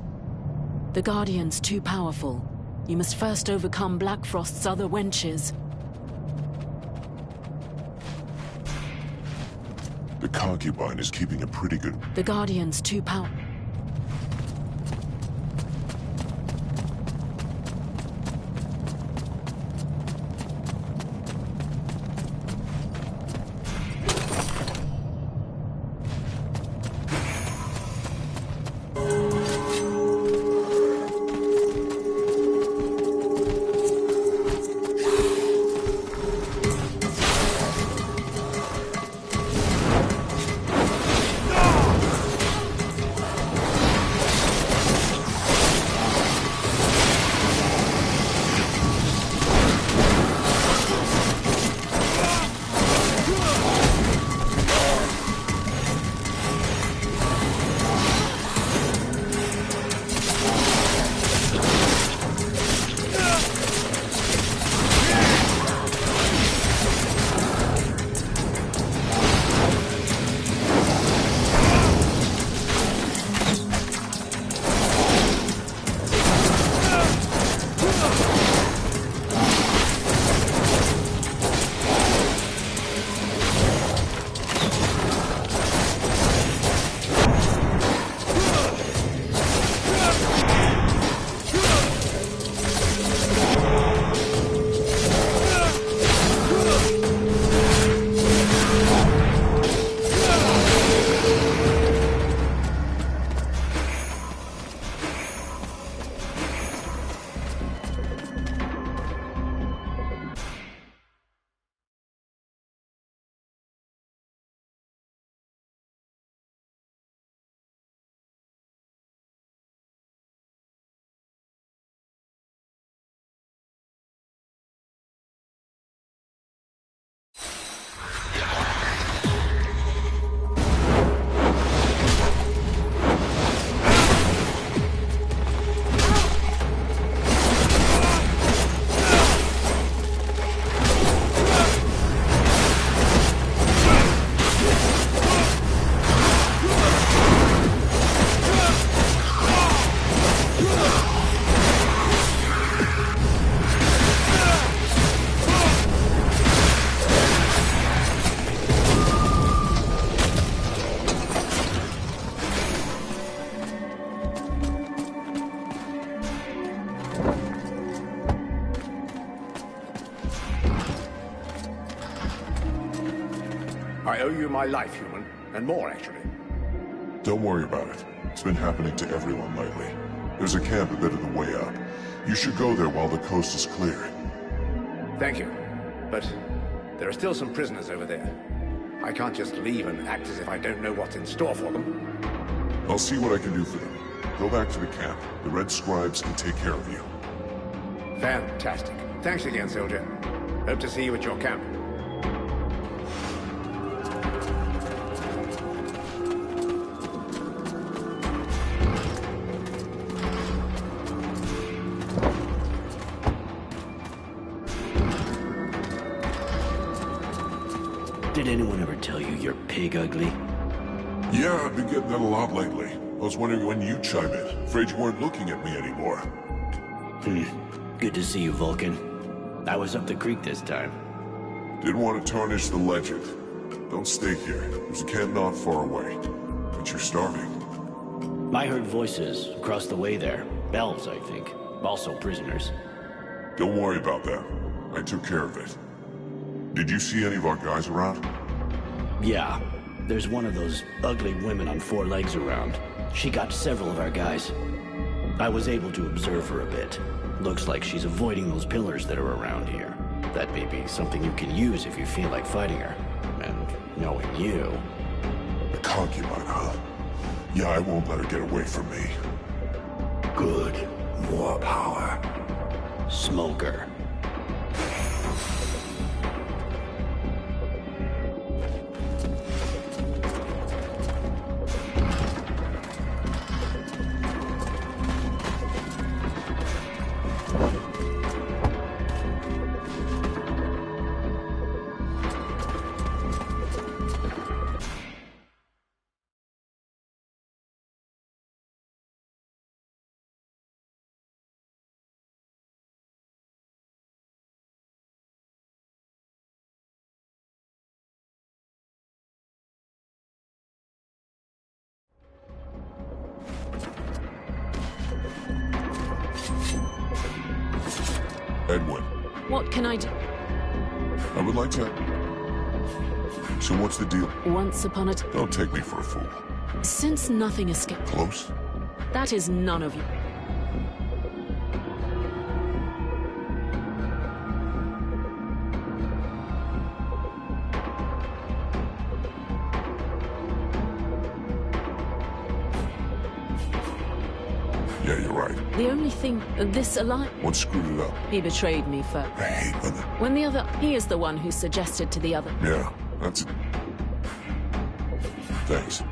The Guardian's too powerful. You must first overcome Blackfrost's other wenches. The concubine is keeping a pretty good... The Guardian's too powerful. I owe you my life, human. And more, actually. Don't worry about it. It's been happening to everyone lately. There's a camp a bit of the way up. You should go there while the coast is clear. Thank you. But there are still some prisoners over there. I can't just leave and act as if I don't know what's in store for them. I'll see what I can do for them. Go back to the camp. The Red Scribes can take care of you. Fantastic. Thanks again, soldier. Hope to see you at your camp. Did anyone ever tell you you're pig ugly? Yeah, I've been getting that a lot lately. I was wondering when you'd chime in. Afraid you weren't looking at me anymore. Good to see you, Vulcan. I was up the creek this time. Didn't want to tarnish the legend. Don't stay here. There's a camp not far away. But you're starving. I heard voices across the way there. Bells, I think. Also prisoners. Don't worry about that. I took care of it. Did you see any of our guys around? Yeah. There's one of those ugly women on 4 legs around. She got several of our guys. I was able to observe her a bit. Looks like she's avoiding those pillars that are around here. That may be something you can use if you feel like fighting her. And knowing you... The concubine, huh? Yeah, I won't let her get away from me. Good. More power. Smoker. Edwin. What can I do? I would like to... So what's the deal? Once upon a time... Don't take me for a fool. Since nothing escaped... Close? That is none of you. Yeah, you're right. The only thing... This alliance... What screwed it up? He betrayed me first. I hate when the... When the other... He is the one who suggested to the other... Yeah, that's... Thanks.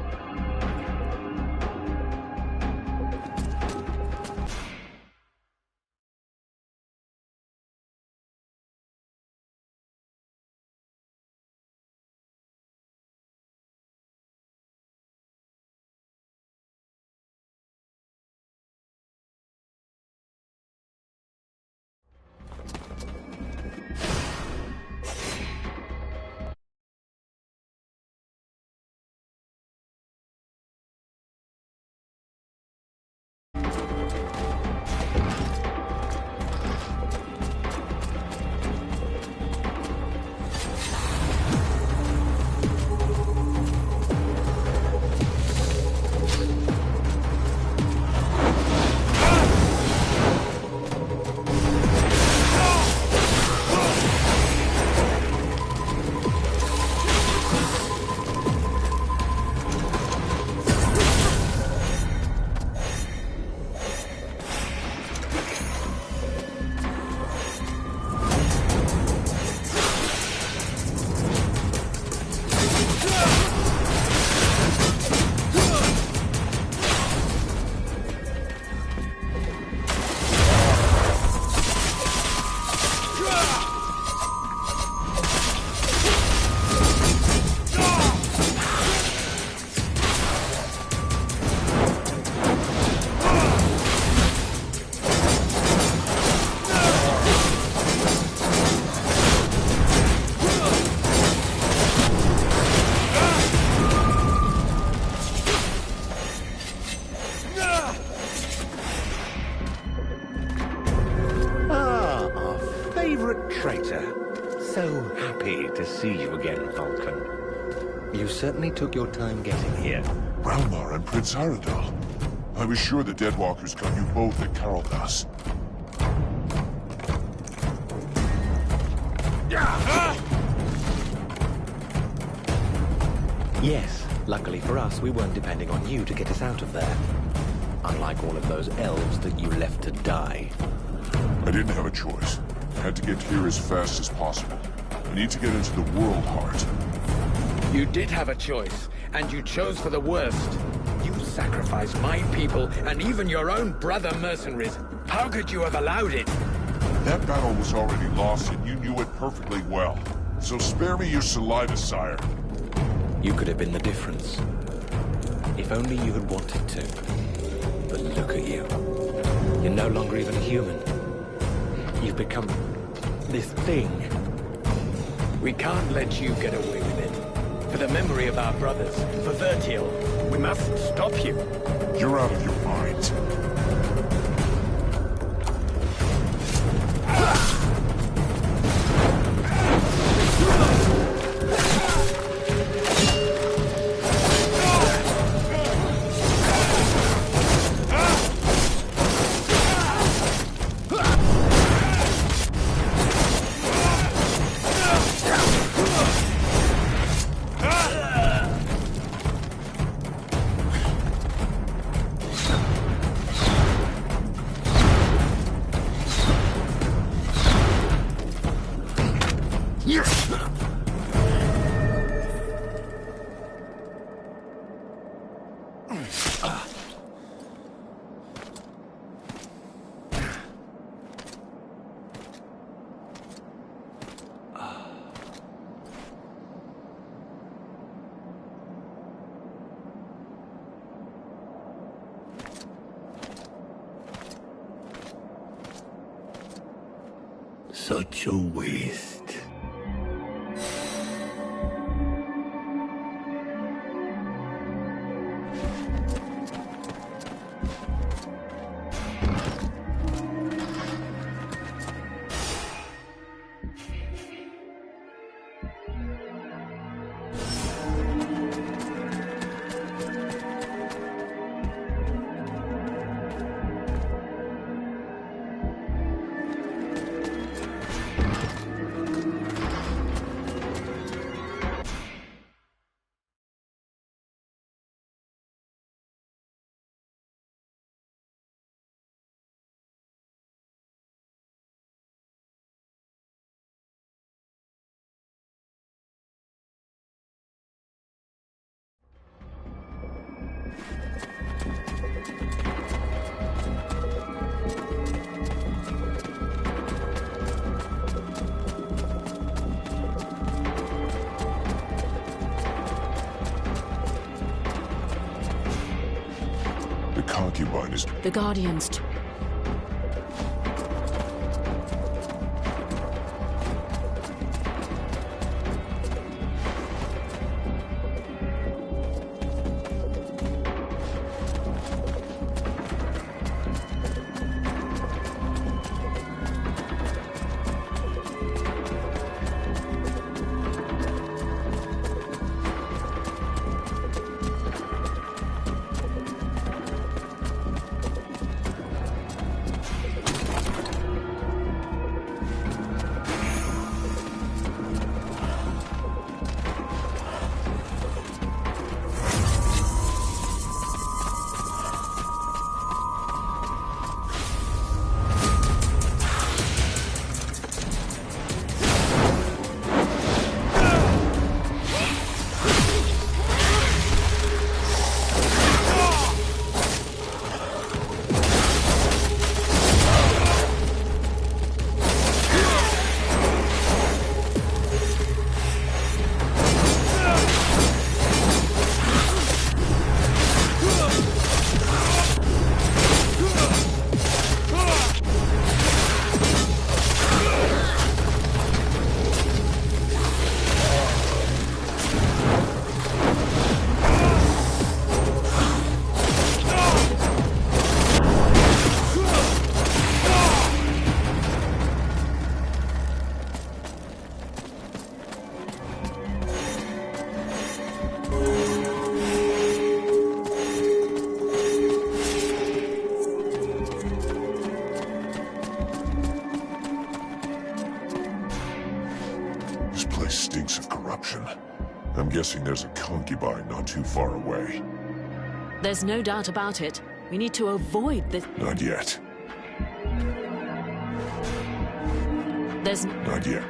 Traitor. So happy to see you again, Vulcan. You certainly took your time getting here. Ralmar and Prince Aradal. I was sure the Deadwalkers got you both at Caroldas. Yes, luckily for us, we weren't depending on you to get us out of there. Unlike all of those elves that you left to die. I didn't have a choice. I had to get here as fast as possible. I need to get into the World Heart. You did have a choice, and you chose for the worst. You sacrificed my people, and even your own brother mercenaries. How could you have allowed it? That battle was already lost, and you knew it perfectly well. So spare me your saliva, sire. You could have been the difference. If only you had wanted to. But look at you. You're no longer even human. You've become this thing. We can't let you get away with it. For the memory of our brothers, for Vertiel, we must stop you. You're out of your mind. Such a waste. Concubine is... The Guardians... stinks of corruption. I'm guessing there's a concubine not too far away. There's no doubt about it. We need to avoid this. Not yet. There's... Not yet.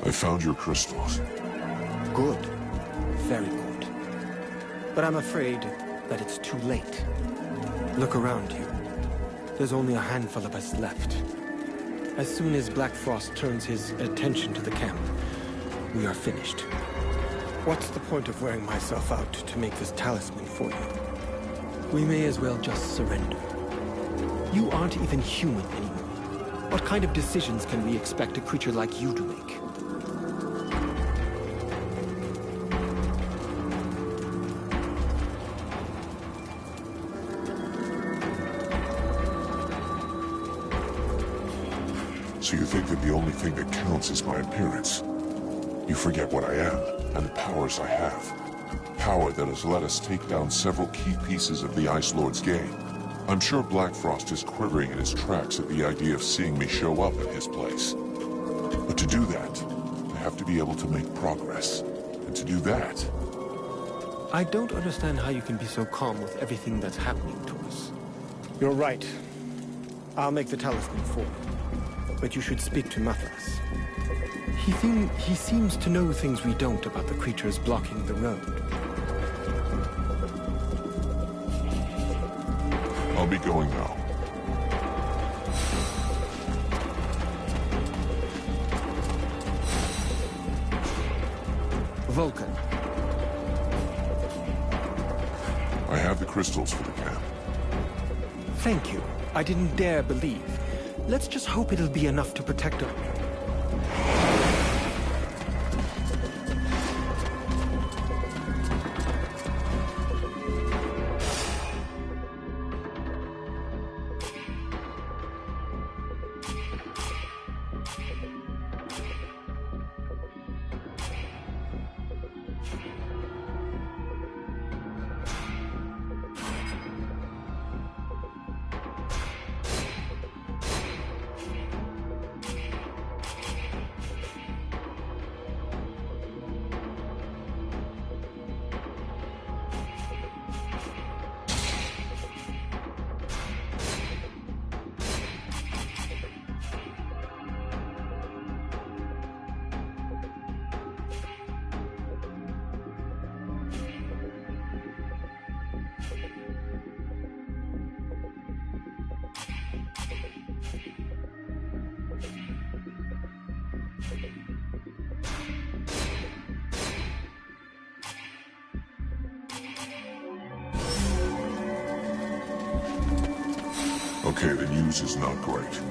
I found your crystals. Good. Very good. But I'm afraid that it's too late. Look around you. There's only a handful of us left. As soon as Black Frost turns his attention to the camp, we are finished. What's the point of wearing myself out to make this talisman for you? We may as well just surrender. You aren't even human anymore. What kind of decisions can we expect a creature like you to make? So you think that the only thing that counts is my appearance? You forget what I am, and the powers I have. Power that has let us take down several key pieces of the Ice Lord's game. I'm sure Black Frost is quivering in his tracks at the idea of seeing me show up at his place. But to do that, I have to be able to make progress. And to do that... I don't understand how you can be so calm with everything that's happening to us. You're right. I'll make the talisman for you. But you should speak to Mathras. He seems to know things we don't about the creatures blocking the road. I'll be going now. Vulcan. I have the crystals for the camp. Thank you. I didn't dare believe. Let's just hope it'll be enough to protect us. Okay, the news is not great.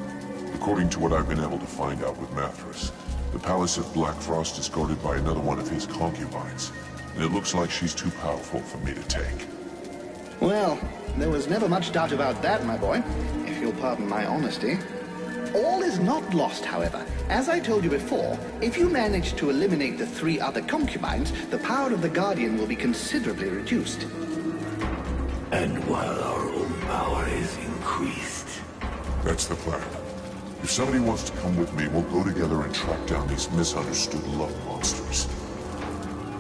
According to what I've been able to find out with Mathras, the Palace of Black Frost is guarded by another one of his concubines, and it looks like she's too powerful for me to take. Well, there was never much doubt about that, my boy, if you'll pardon my honesty. All is not lost, however. As I told you before, if you manage to eliminate the 3 other concubines, the power of the Guardian will be considerably reduced. And while our own power is increased. That's the plan. If somebody wants to come with me, we'll go together and track down these misunderstood love monsters.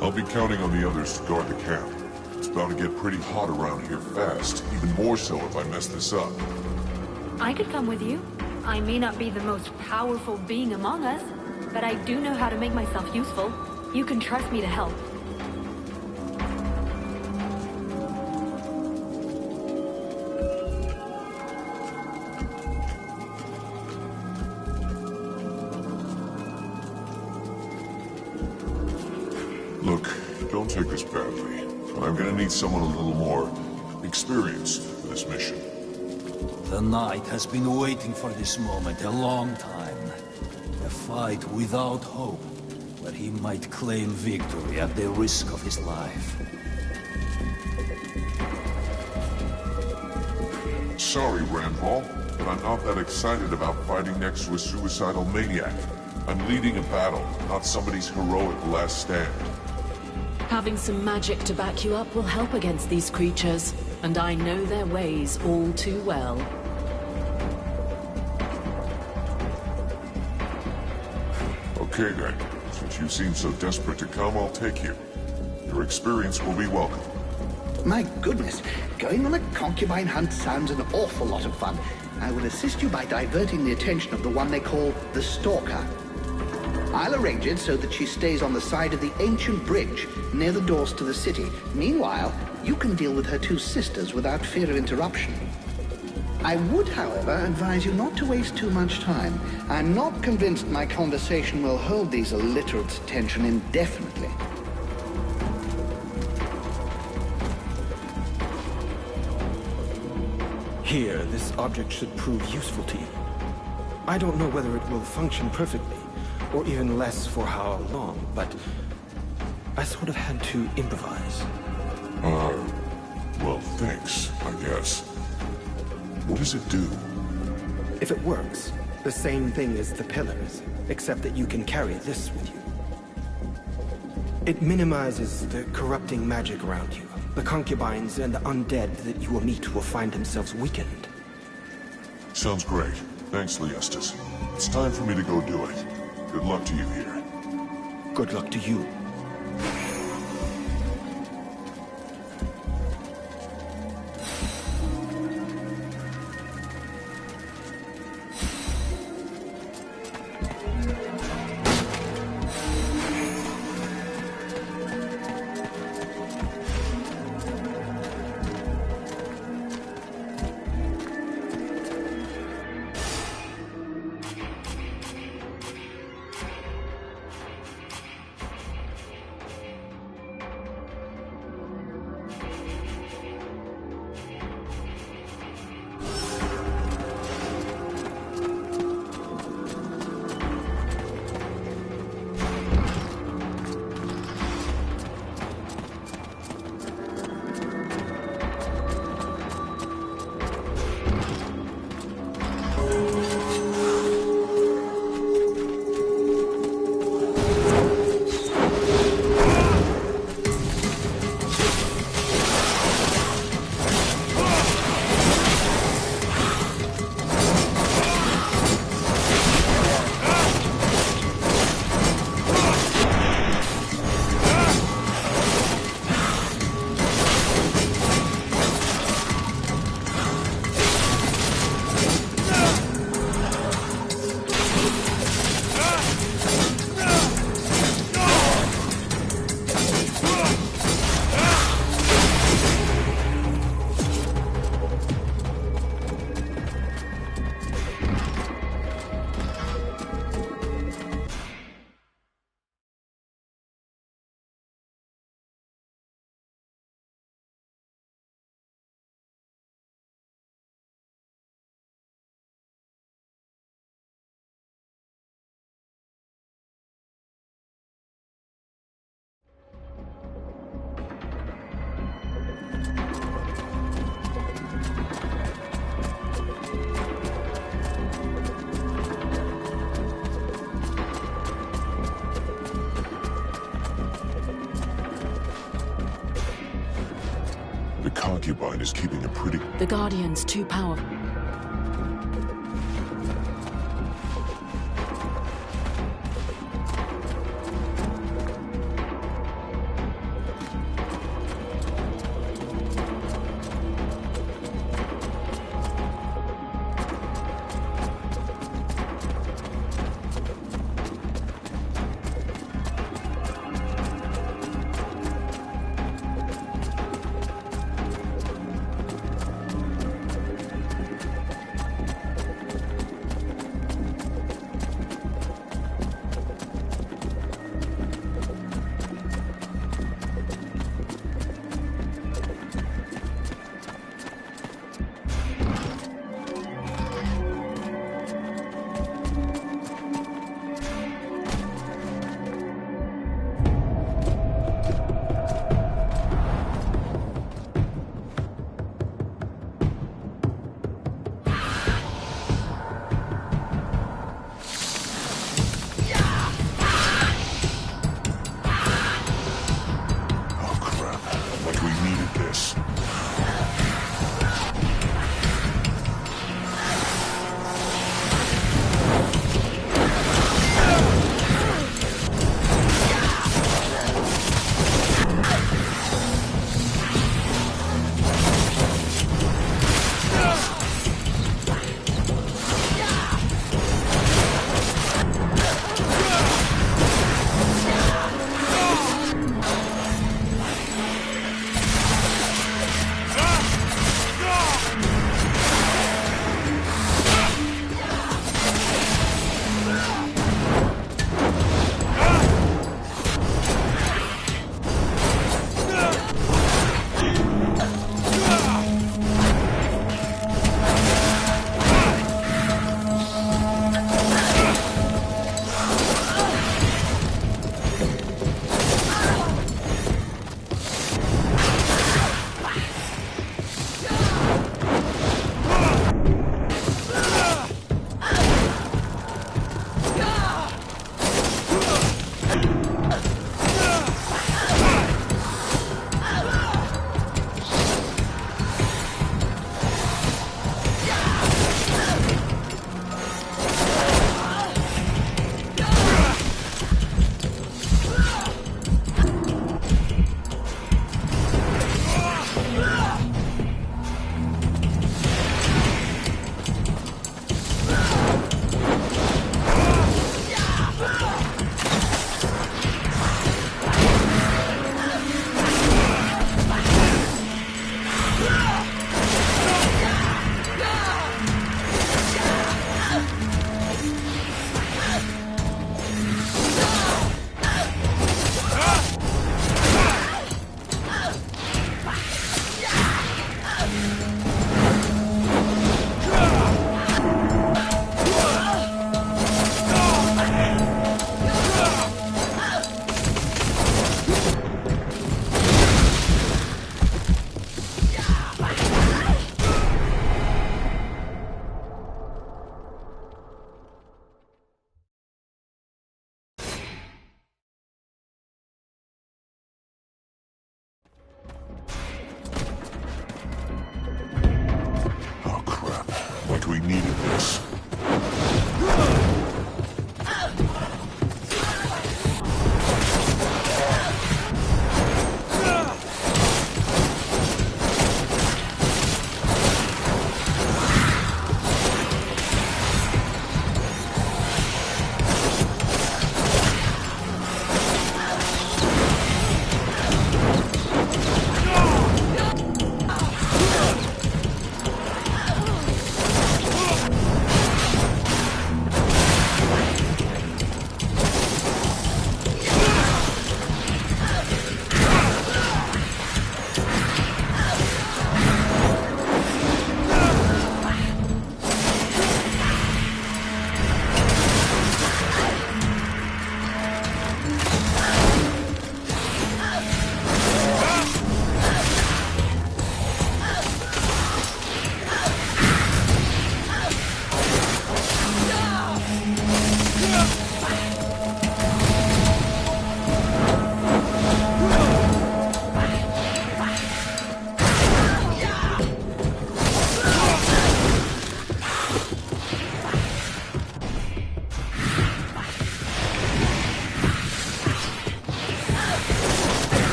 I'll be counting on the others to guard the camp. It's about to get pretty hot around here fast, even more so if I mess this up. I could come with you. I may not be the most powerful being among us, but I do know how to make myself useful. You can trust me to help. Look, don't take this badly, but I'm gonna need someone a little more experienced for this mission. The Knight has been waiting for this moment a long time. A fight without hope, where he might claim victory at the risk of his life. Sorry, Randall, but I'm not that excited about fighting next to a suicidal maniac. I'm leading a battle, not somebody's heroic last stand. Having some magic to back you up will help against these creatures, and I know their ways all too well. Okay then, since you seem so desperate to come, I'll take you. Your experience will be welcome. My goodness, going on a concubine hunt sounds an awful lot of fun. I will assist you by diverting the attention of the one they call the Stalker. I'll arrange it so that she stays on the side of the ancient bridge near the doors to the city. Meanwhile, you can deal with her 2 sisters without fear of interruption. I would, however, advise you not to waste too much time. I'm not convinced my conversation will hold these illiterates' attention indefinitely. Here, this object should prove useful to you. I don't know whether it will function perfectly, or even less for how long, but I sort of had to improvise. Well, thanks, I guess. What does it do? If it works, the same thing as the pillars, except that you can carry this with you. It minimizes the corrupting magic around you. The concubines and the undead that you will meet will find themselves weakened. Sounds great. Thanks, Leestas. It's time for me to go do it. Good luck to you here. Good luck to you. concubine is keeping a pretty... The Guardian's too powerful.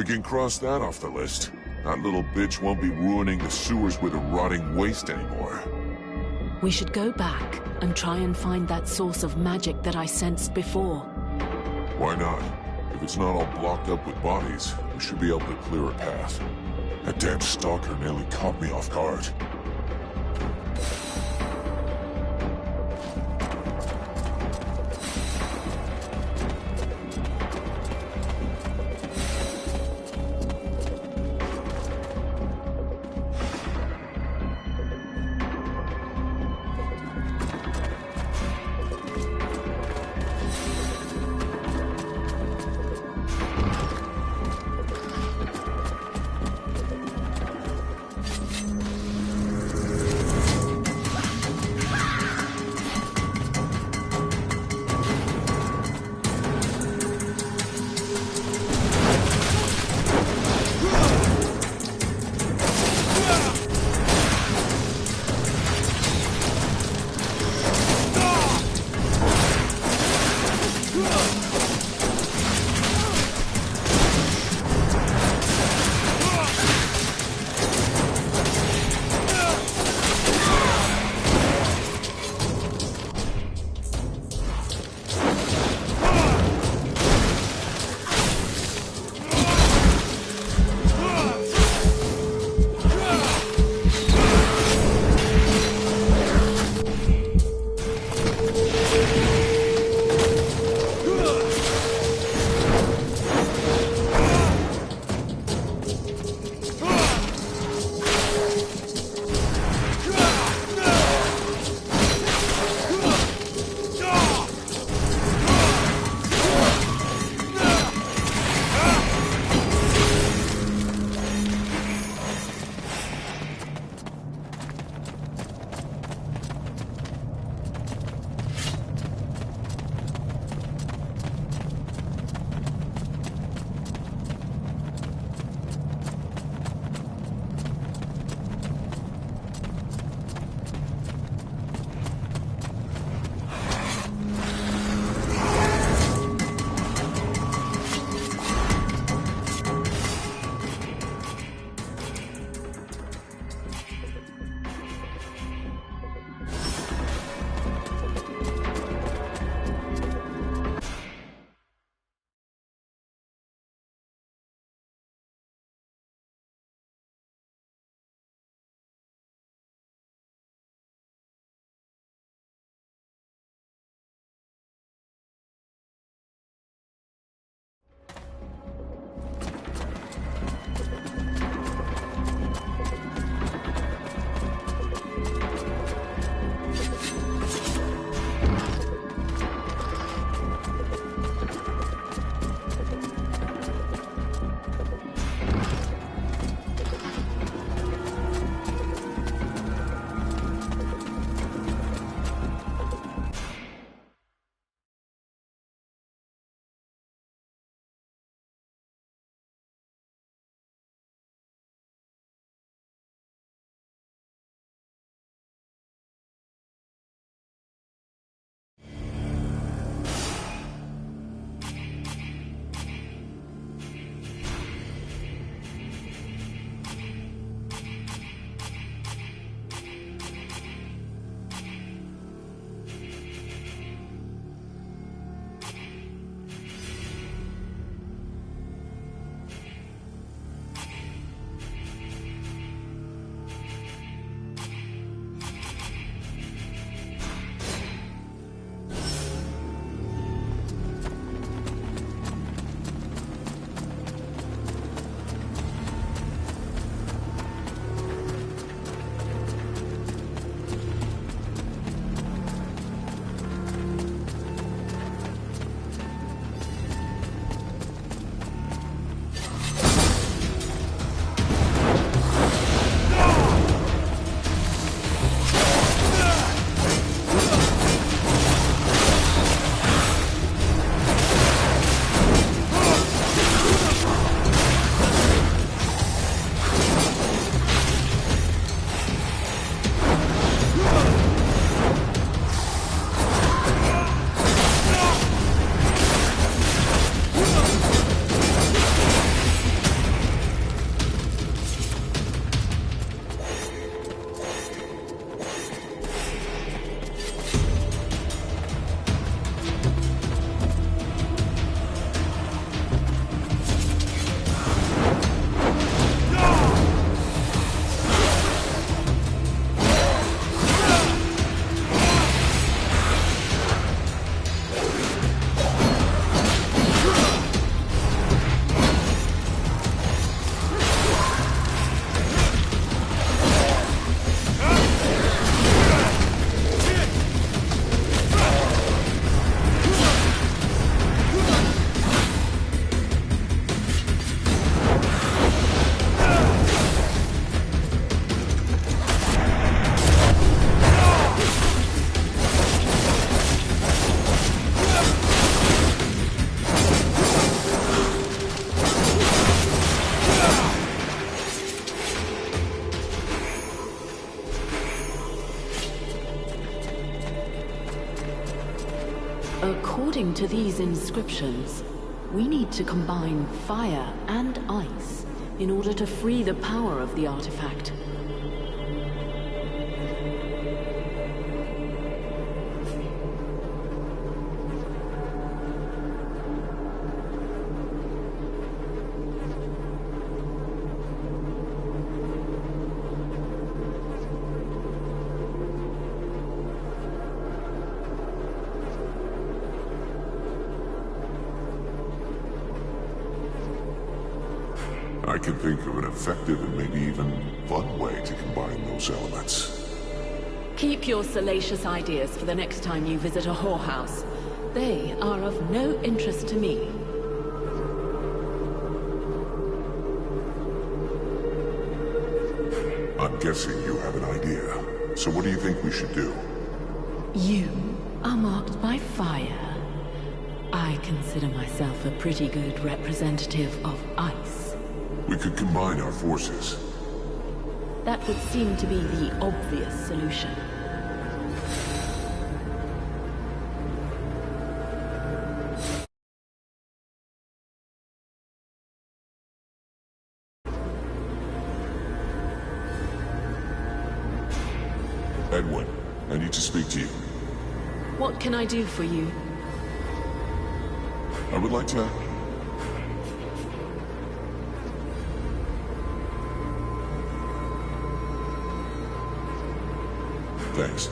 We can cross that off the list. That little bitch won't be ruining the sewers with a rotting waste anymore. We should go back and try and find that source of magic that I sensed before. Why not? If it's not all blocked up with bodies, we should be able to clear a path. That damn stalker nearly caught me off guard. according to these inscriptions, we need to combine fire and ice in order to free the power of the artifact. I can think of an effective and maybe even fun way to combine those elements. Keep your salacious ideas for the next time you visit a whorehouse. They are of no interest to me. I'm guessing you have an idea. So what do you think we should do? You are marked by fire. I consider myself a pretty good representative of ice. We could combine our forces. That would seem to be the obvious solution. Edwin, I need to speak to you. What can I do for you? I would like to... Thanks.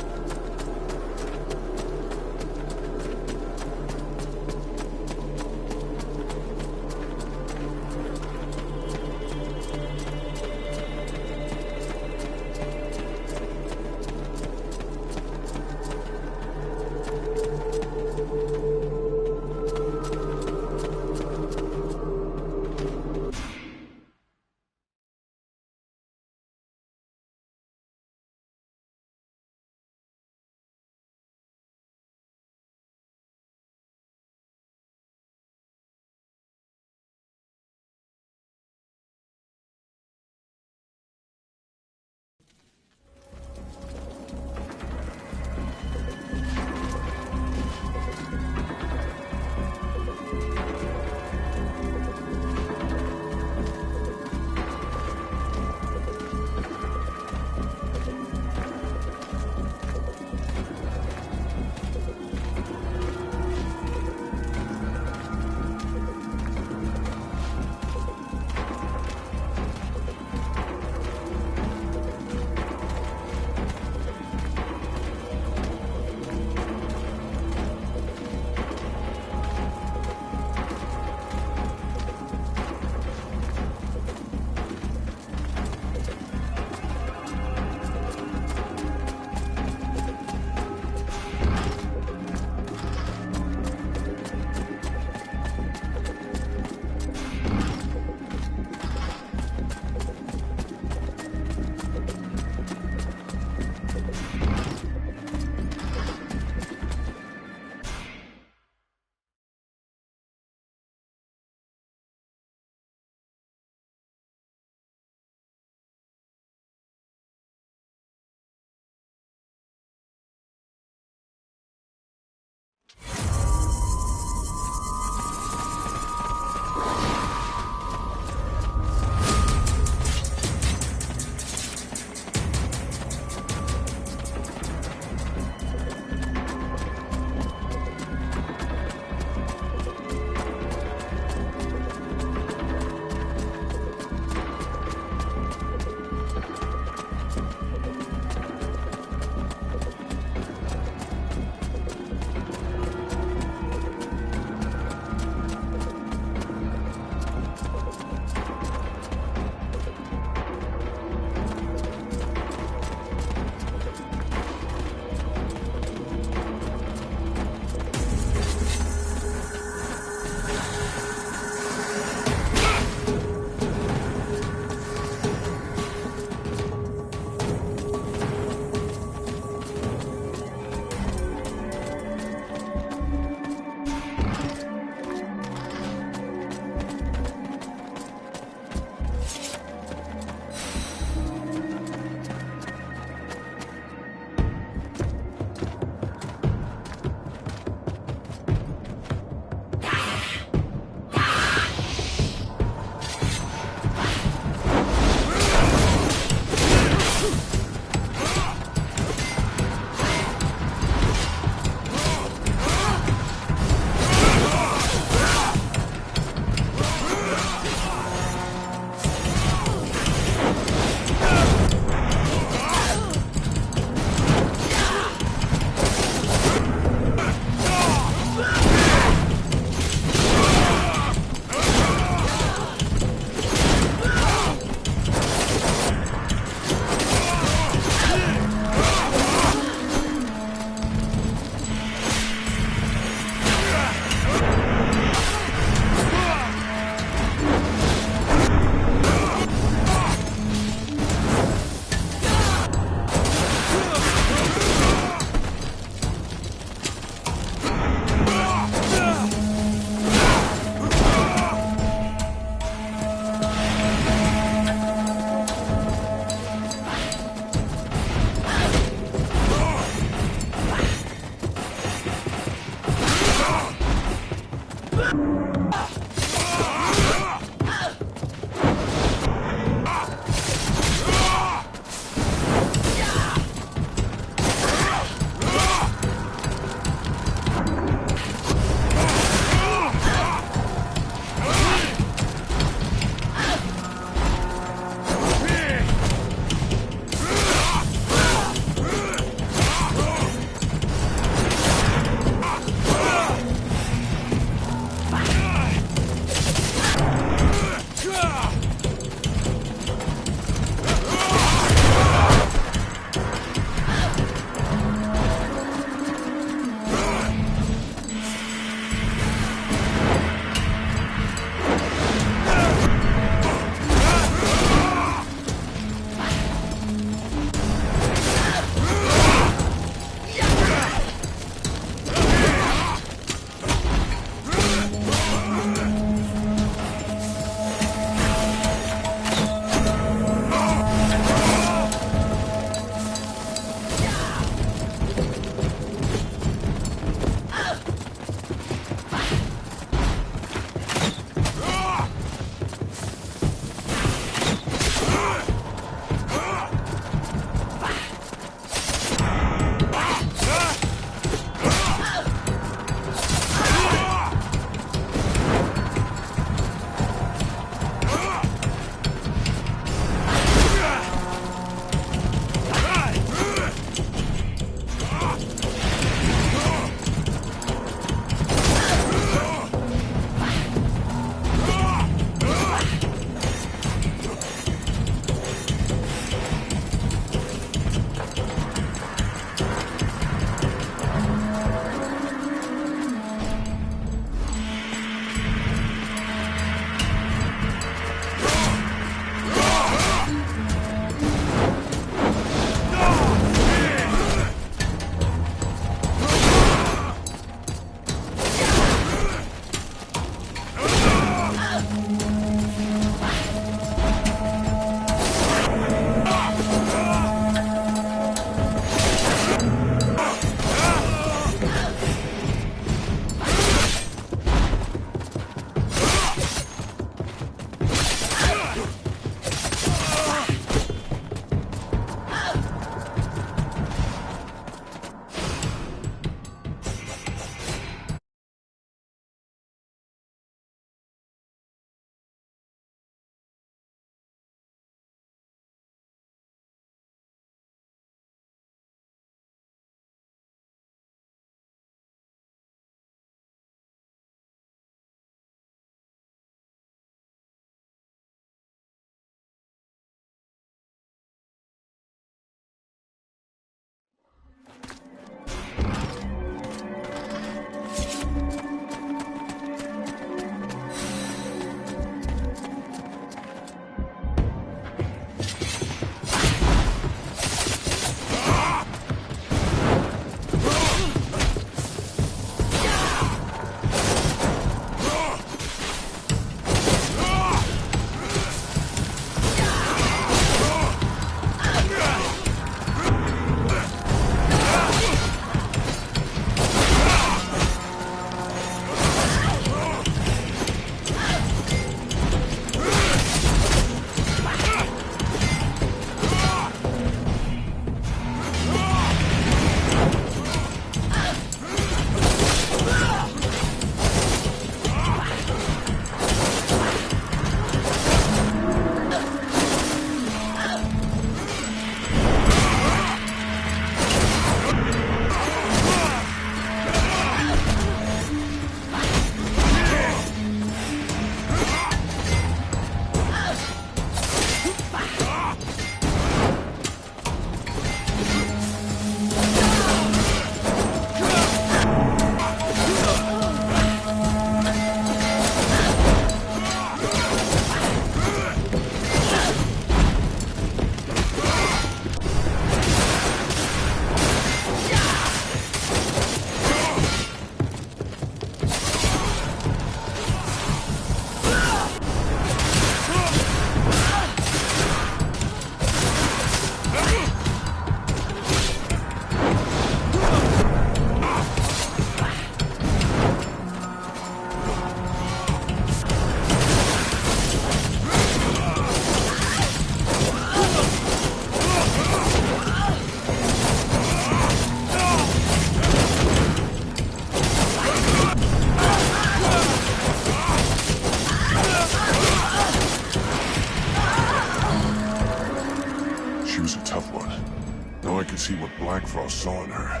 could see what Blackfrost saw in her.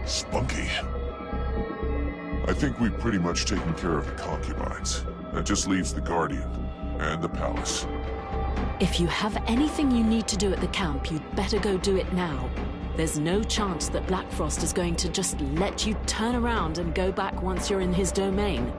Spunky. I think we've pretty much taken care of the concubines. That just leaves the Guardian and the palace. If you have anything you need to do at the camp, you'd better go do it now. There's no chance that Blackfrost is going to just let you turn around and go back once you're in his domain.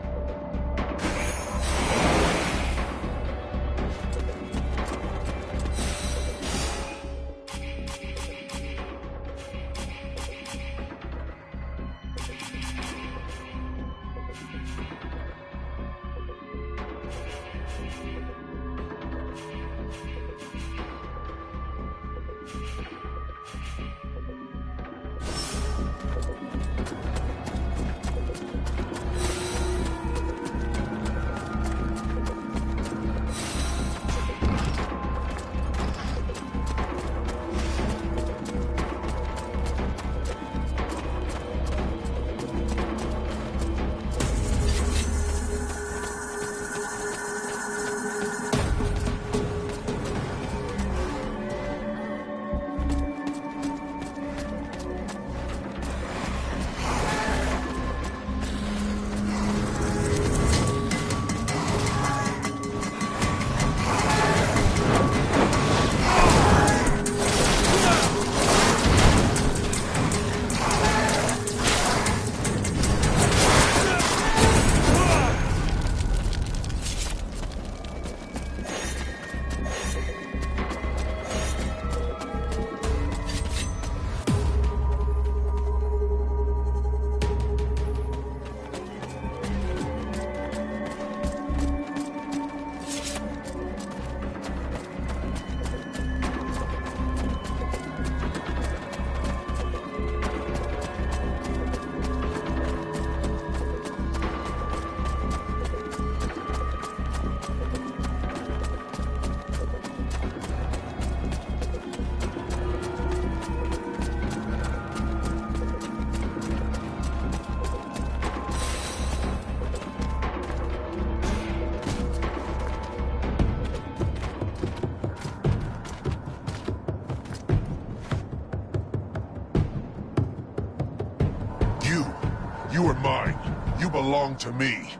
You are mine. You belong to me.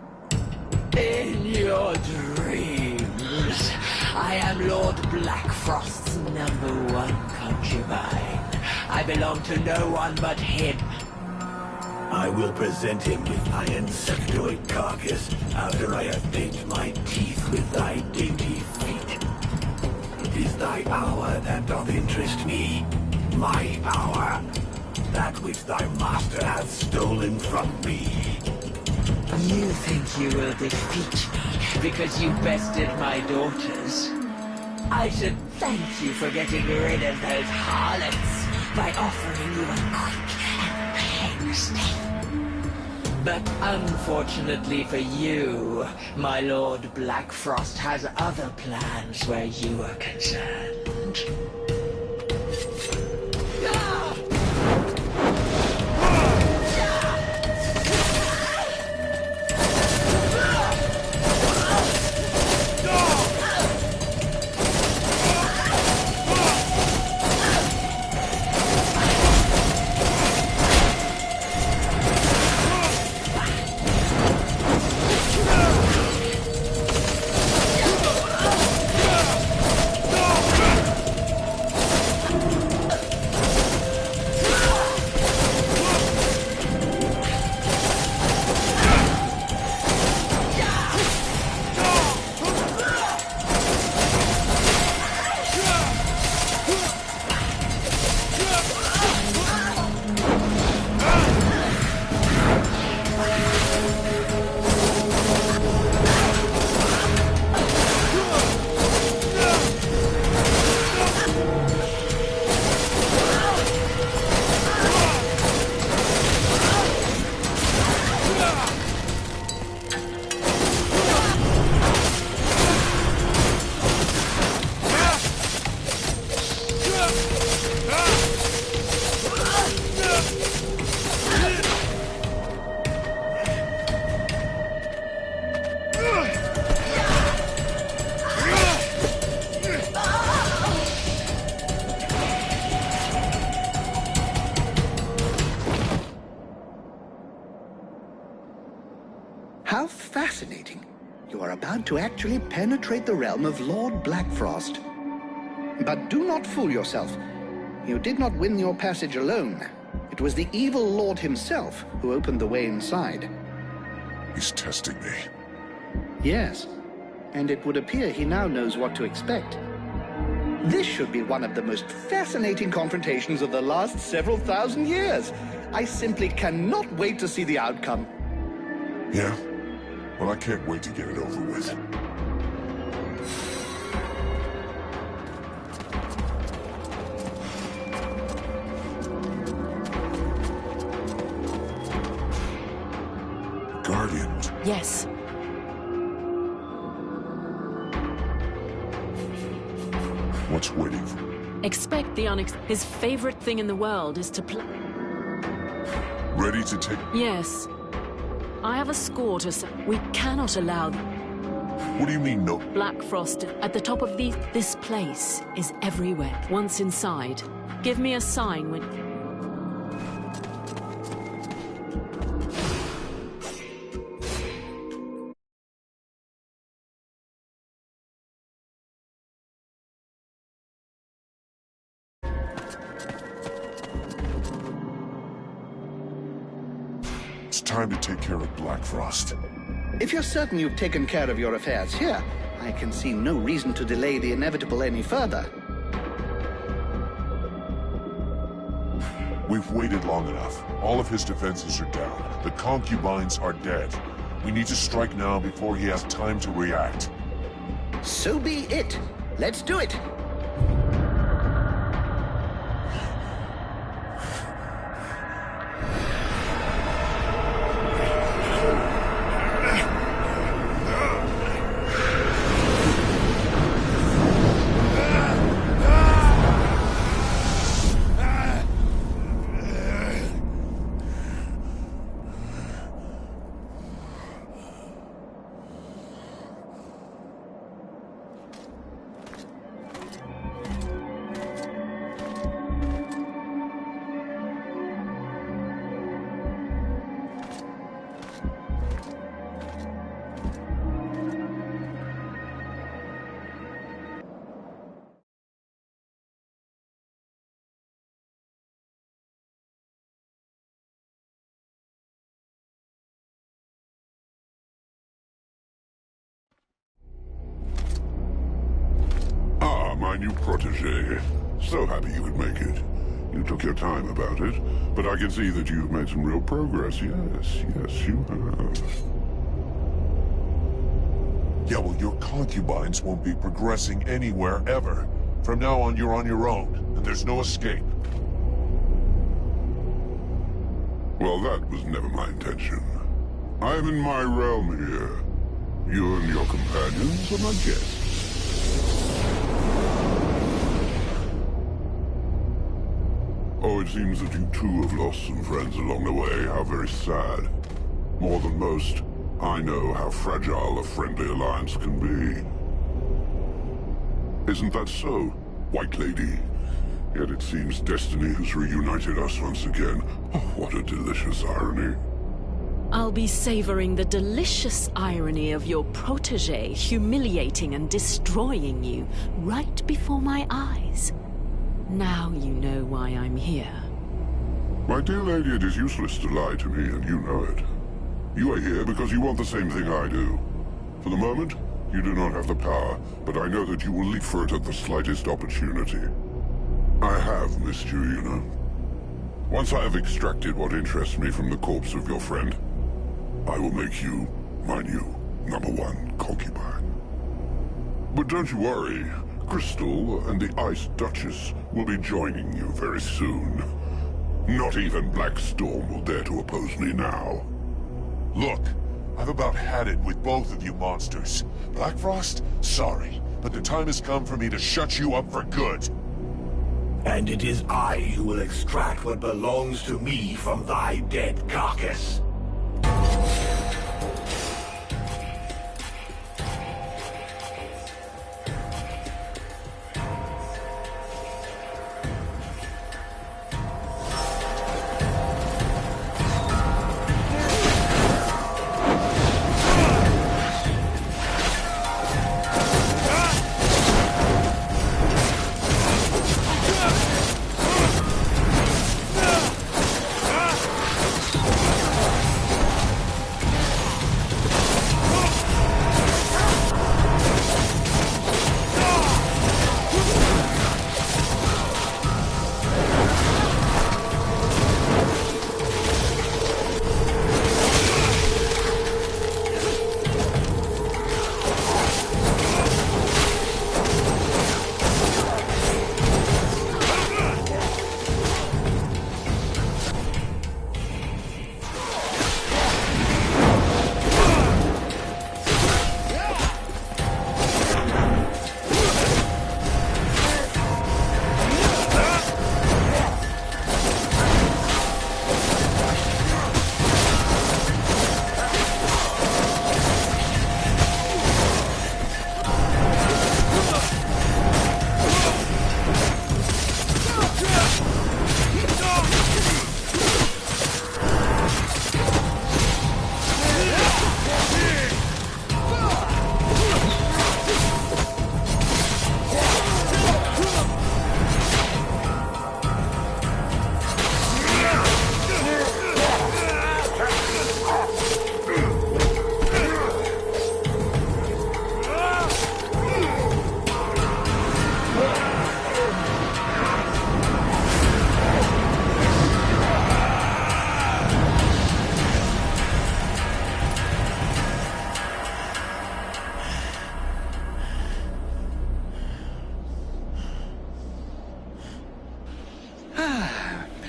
In your dreams, I am Lord Blackfrost's #1 concubine. I belong to no one but him. I will present him with thy insectoid carcass after I have baked my teeth with thy dainty feet. It is thy power that doth interest me. My power. That which thy master hath stolen from me. You think you will defeat me because you bested my daughters? I should thank you for getting rid of those harlots by offering you a quick and painless death. But unfortunately for you, my Lord Blackfrost has other plans where you are concerned. to actually penetrate the realm of Lord Blackfrost. But do not fool yourself. You did not win your passage alone. It was the evil Lord himself who opened the way inside. He's testing me. Yes, and it would appear he now knows what to expect. This should be one of the most fascinating confrontations of the last several thousand years. I simply cannot wait to see the outcome. Yeah? Well, I can't wait to get it over with. Guardians. Yes. What's waiting for? Expect the His favorite thing in the world is to play. Ready to take... Yes. I have a score to We cannot allow... What do you mean, no? Blackfrost, at the top of this place, is everywhere. Once inside, give me a sign when... It's time to take care of Blackfrost. If you're certain you've taken care of your affairs here, I can see no reason to delay the inevitable any further. We've waited long enough. All of his defenses are down. The concubines are dead. We need to strike now before he has time to react. So be it. Let's do it. My new protege. So happy you could make it. You took your time about it, but I can see that you've made some real progress. Yes, you have. Yeah, well, your concubines won't be progressing anywhere ever. From now on, you're on your own, and there's no escape. Well, that was never my intention. I'm in my realm here. You and your companions are my guests. Oh, it seems that you too have lost some friends along the way. How very sad. More than most, I know how fragile a friendly alliance can be. Isn't that so, White Lady? Yet it seems destiny has reunited us once again. Oh, what a delicious irony. I'll be savoring the delicious irony of your protege humiliating and destroying you right before my eyes. Now you know why I'm here. My dear lady, it is useless to lie to me, and you know it. You are here because you want the same thing I do. For the moment, you do not have the power, but I know that you will leap for it at the slightest opportunity. I have missed you, you know. Once I have extracted what interests me from the corpse of your friend, I will make you my new #1 concubine. But don't you worry. Crystal and the Ice Duchess will be joining you very soon. Not even Black Storm will dare to oppose me now. Look, I've about had it with both of you monsters. Blackfrost, sorry, but the time has come for me to shut you up for good. And it is I who will extract what belongs to me from thy dead carcass.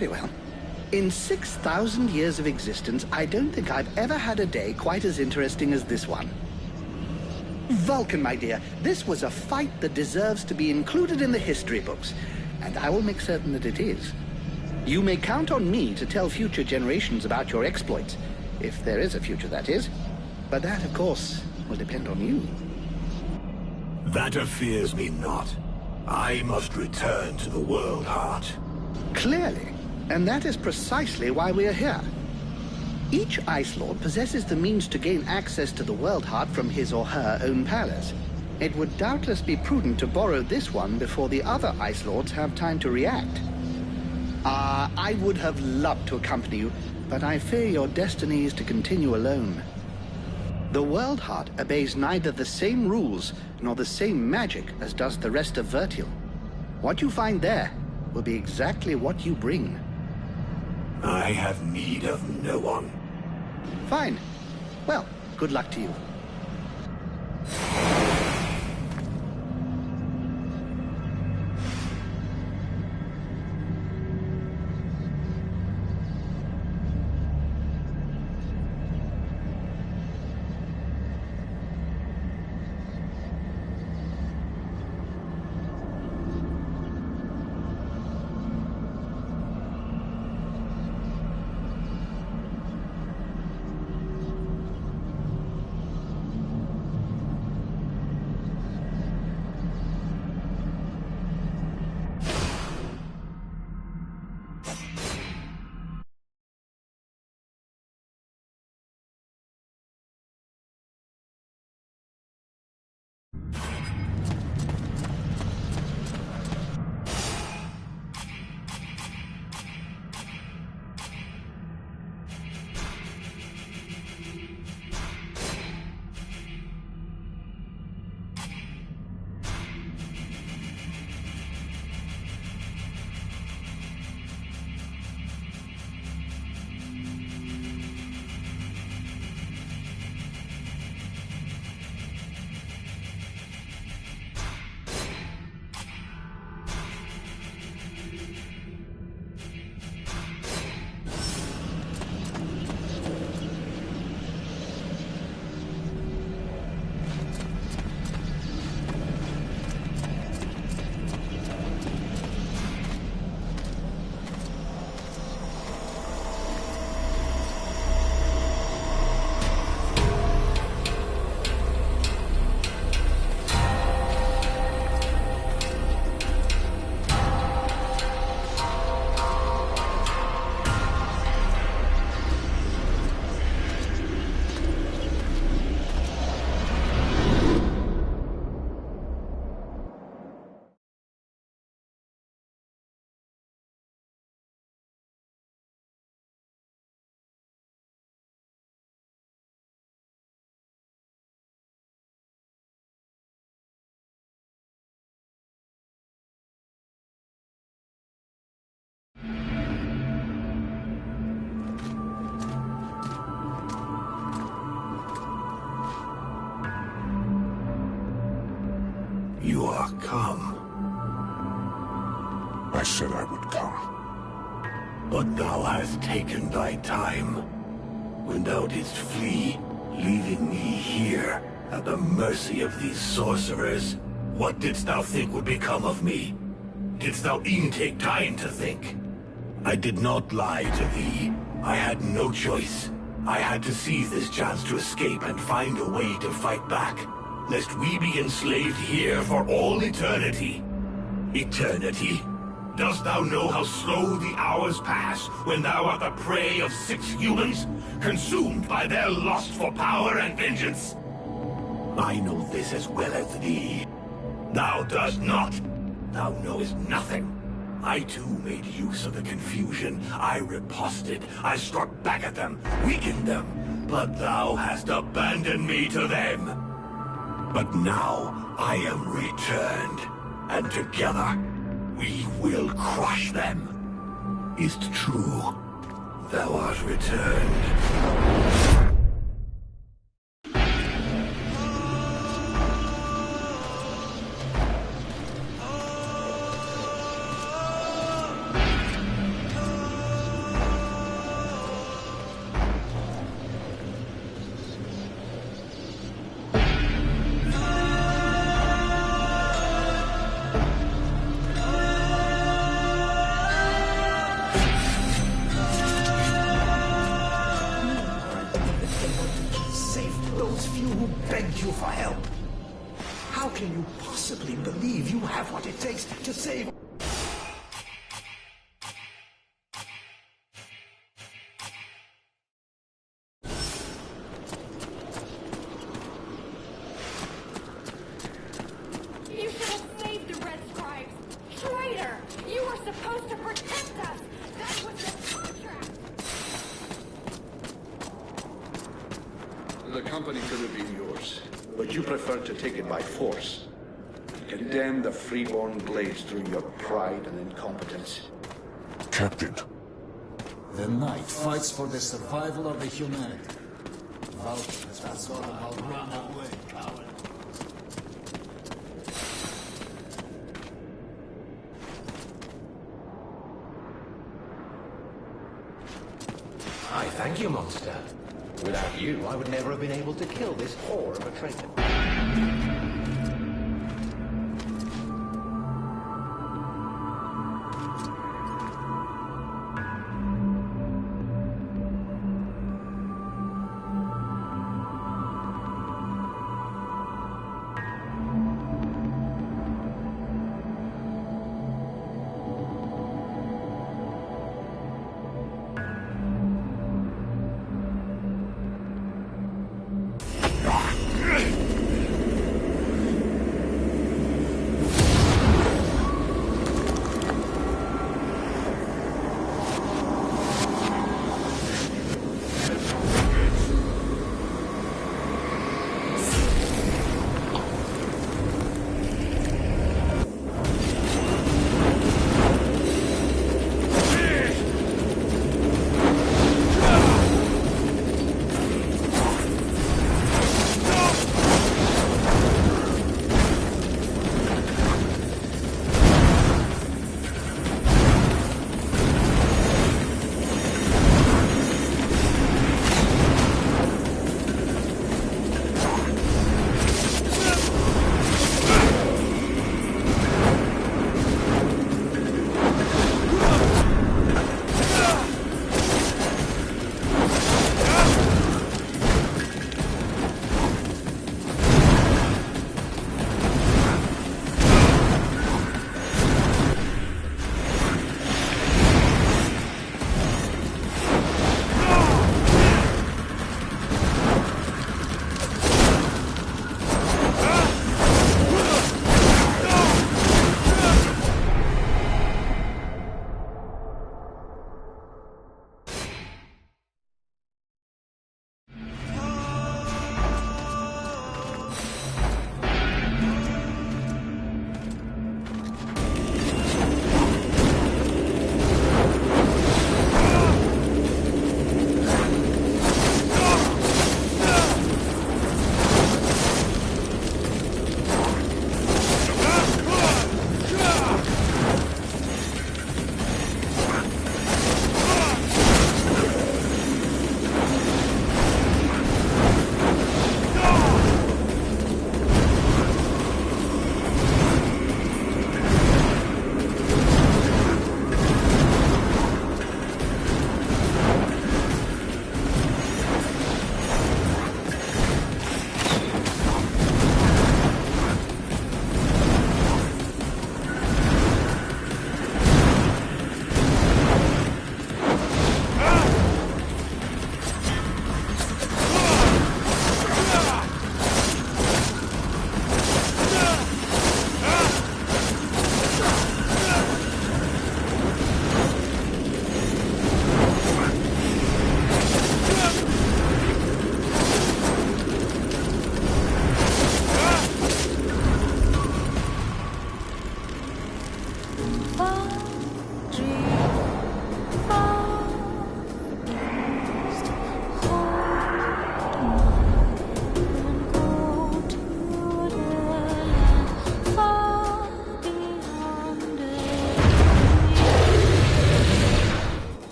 Very well. In 6,000 years of existence, I don't think I've ever had a day quite as interesting as this one. Vulcan, my dear, this was a fight that deserves to be included in the history books, and I will make certain that it is. You may count on me to tell future generations about your exploits, if there is a future, that is. But that, of course, will depend on you. That fears me not. I must return to the World Heart. Clearly, and that is precisely why we are here. Each Ice Lord possesses the means to gain access to the World Heart from his or her own palace. It would doubtless be prudent to borrow this one before the other Ice Lords have time to react. I would have loved to accompany you, but I fear your destiny is to continue alone. The World Heart obeys neither the same rules nor the same magic as does the rest of Vertial. What you find there will be exactly what you bring. I have need of no one. Fine. Well, good luck to you. You are come. I said I would come. But thou hast taken thy time. When thou didst flee, leaving me here, at the mercy of these sorcerers, what didst thou think would become of me? Didst thou e'en take time to think? I did not lie to thee. I had no choice. I had to seize this chance to escape and find a way to fight back, lest we be enslaved here for all eternity. Eternity? Dost thou know how slow the hours pass when thou art the prey of 6 humans, consumed by their lust for power and vengeance? I know this as well as thee. Thou dost not. Thou knowest nothing. I too made use of the confusion. I riposted. I struck back at them, weakened them. But thou hast abandoned me to them. But now I am returned, and together we will crush them. Is't true? Thou art returned. believe you have what it takes to save... You should have saved the Red Scribes! Traitor! You were supposed to protect us! That was the contract! The company could have been yours, but you preferred to take it by force. Condemn the freeborn blades through your pride and incompetence. Captain. The Knight fights for the survival of the humanity. Vulcan has forgotten how to run away. I thank you, monster. Without you, I would never have been able to kill this whore of a traitor.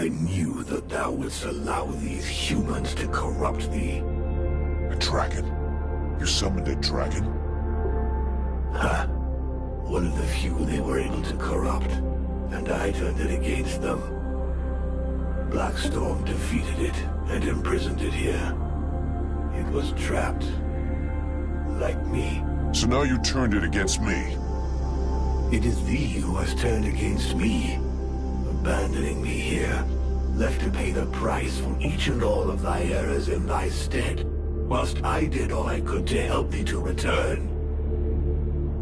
I knew that thou wouldst allow these humans to corrupt thee. A dragon? You summoned a dragon? Ha! One of the few they were able to corrupt, and I turned it against them. Blackstorm defeated it and imprisoned it here. It was trapped, like me. So now you turned it against me. It is thee who has turned against me, abandoning me here, left to pay the price for each and all of thy errors in thy stead, whilst I did all I could to help thee to return.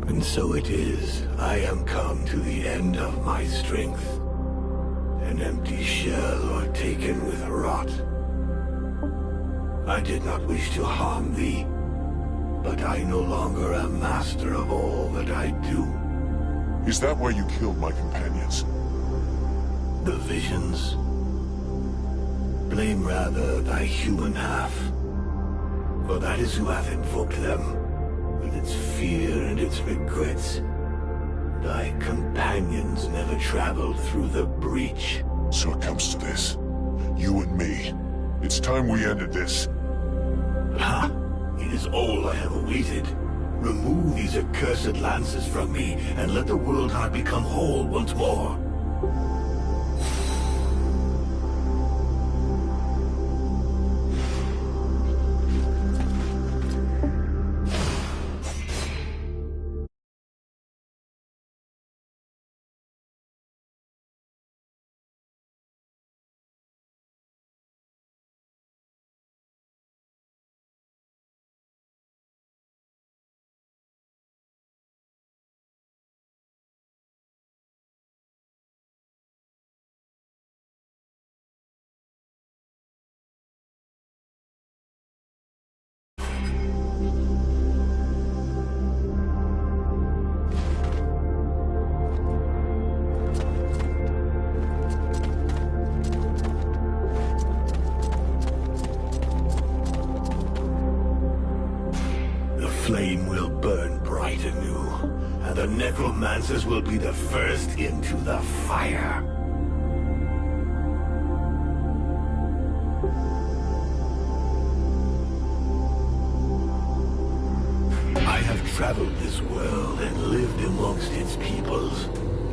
And so it is, I am come to the end of my strength, an empty shell or taken with rot. I did not wish to harm thee, but I no longer am master of all that I do. Is that why you killed my companions? The visions? Blame rather thy human half, for that is who hath invoked them, with its fear and its regrets. Thy companions never traveled through the breach. So it comes to this. You and me. It's time we ended this. Ha! It is all I have awaited. Remove these accursed lances from me, and let the world heart become whole once more. Flame will burn bright anew, and the necromancers will be the first into the fire. I have traveled this world and lived amongst its peoples,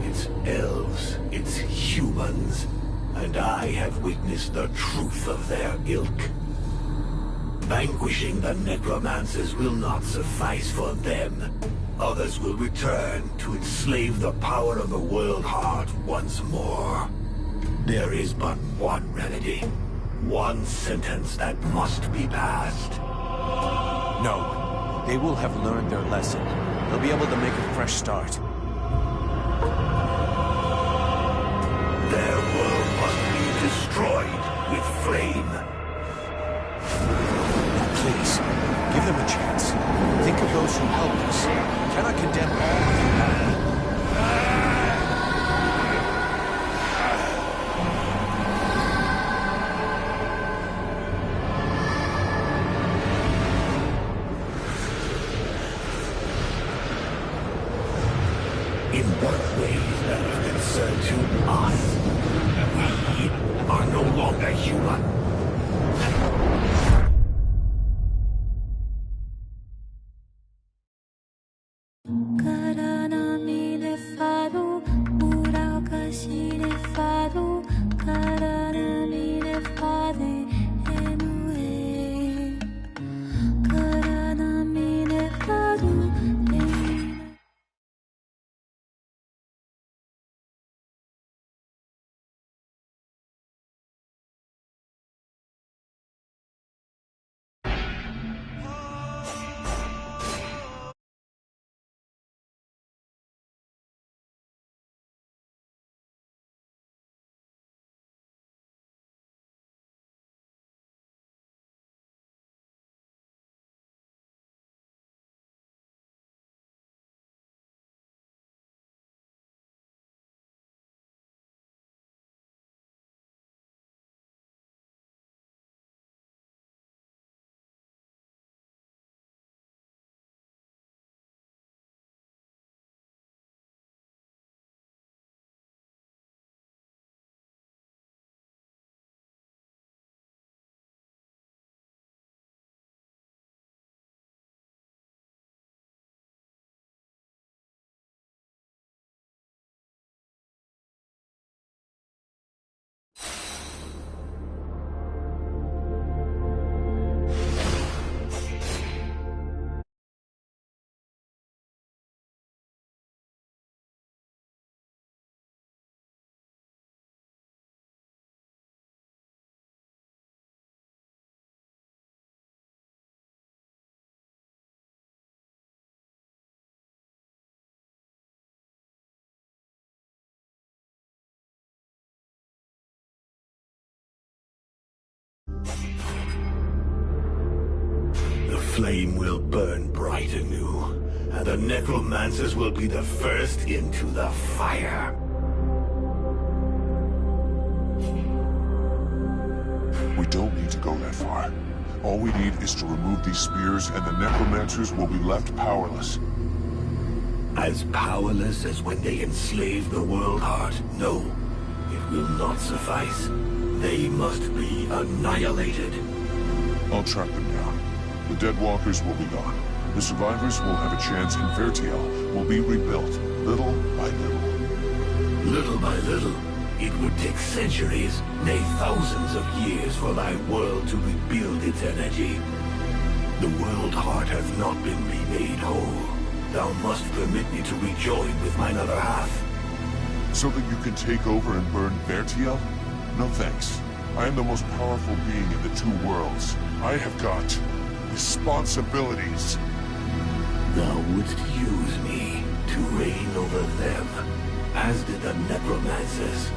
its elves, its humans, and I have witnessed the truth of their ilk. Vanquishing the necromancers will not suffice for them. Others will return to enslave the power of the world heart once more. There is but one remedy, one sentence that must be passed. No, they will have learned their lesson. They'll be able to make a fresh start. Their world must be destroyed with flame. Please, give them a chance. Think of those who helped us. You cannot condemn all of humanity. In what ways that are concerned to us? We are no longer human. flame will burn bright anew, and the necromancers will be the first into the fire. We don't need to go that far. All we need is to remove these spears, and the necromancers will be left powerless. As powerless as when they enslaved the World Heart? No, it will not suffice. They must be annihilated. I'll track them down. The Deadwalkers will be gone. The survivors will have a chance, and Vertiel will be rebuilt, little by little. Little by little. It would take centuries, nay thousands of years for thy world to rebuild its energy. The World Heart has not been remade whole. Thou must permit me to rejoin with mine other half. So that you can take over and burn Vertiel? No thanks. I am the most powerful being in the two worlds. I have got responsibilities. Thou wouldst use me to reign over them, as did the necromancers.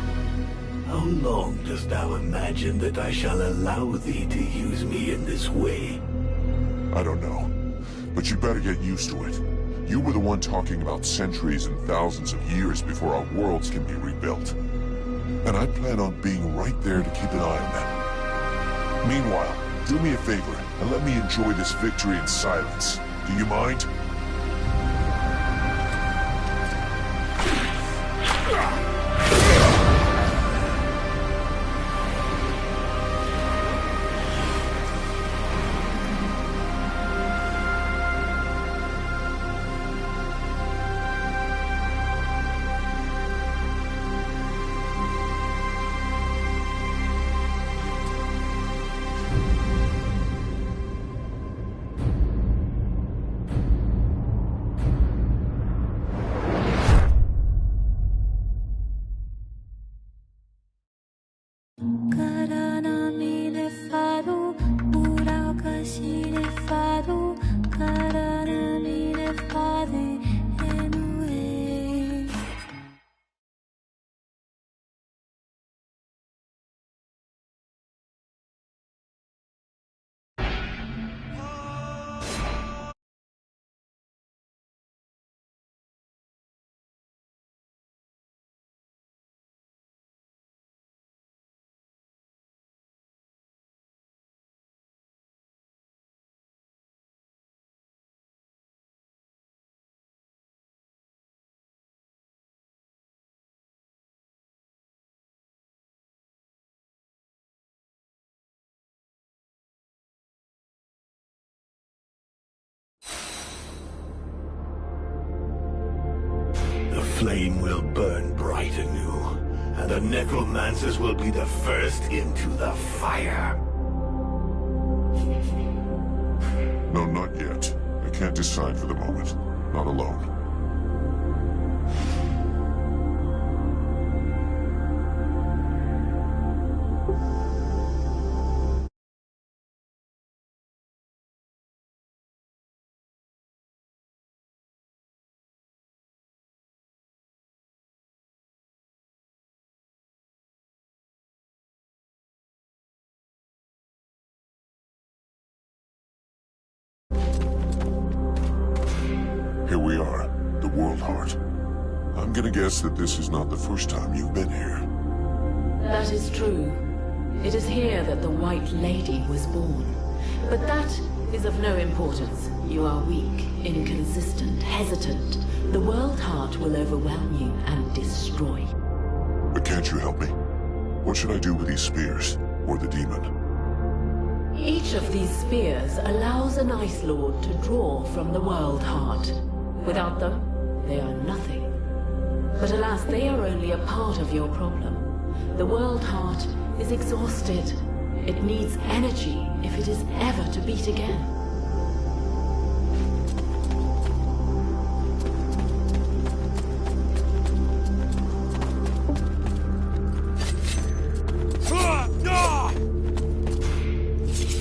How long dost thou imagine that I shall allow thee to use me in this way? I don't know, but you better get used to it. You were the one talking about centuries and thousands of years before our worlds can be rebuilt. And I plan on being right there to keep an eye on them. Meanwhile, do me a favor and let me enjoy this victory in silence. Do you mind? The flame will burn bright anew, and the necromancers will be the first into the fire. No, not yet. I can't decide for the moment. Not alone. Here we are, the World Heart. I'm gonna guess that this is not the first time you've been here. That is true. It is here that the White Lady was born. But that is of no importance. You are weak, inconsistent, hesitant. The World Heart will overwhelm you and destroy. But can't you help me? What should I do with these spears, or the demon? Each of these spears allows an Ice Lord to draw from the World Heart. Without them, they are nothing. But alas, they are only a part of your problem. The World Heart is exhausted. It needs energy if it is ever to beat again.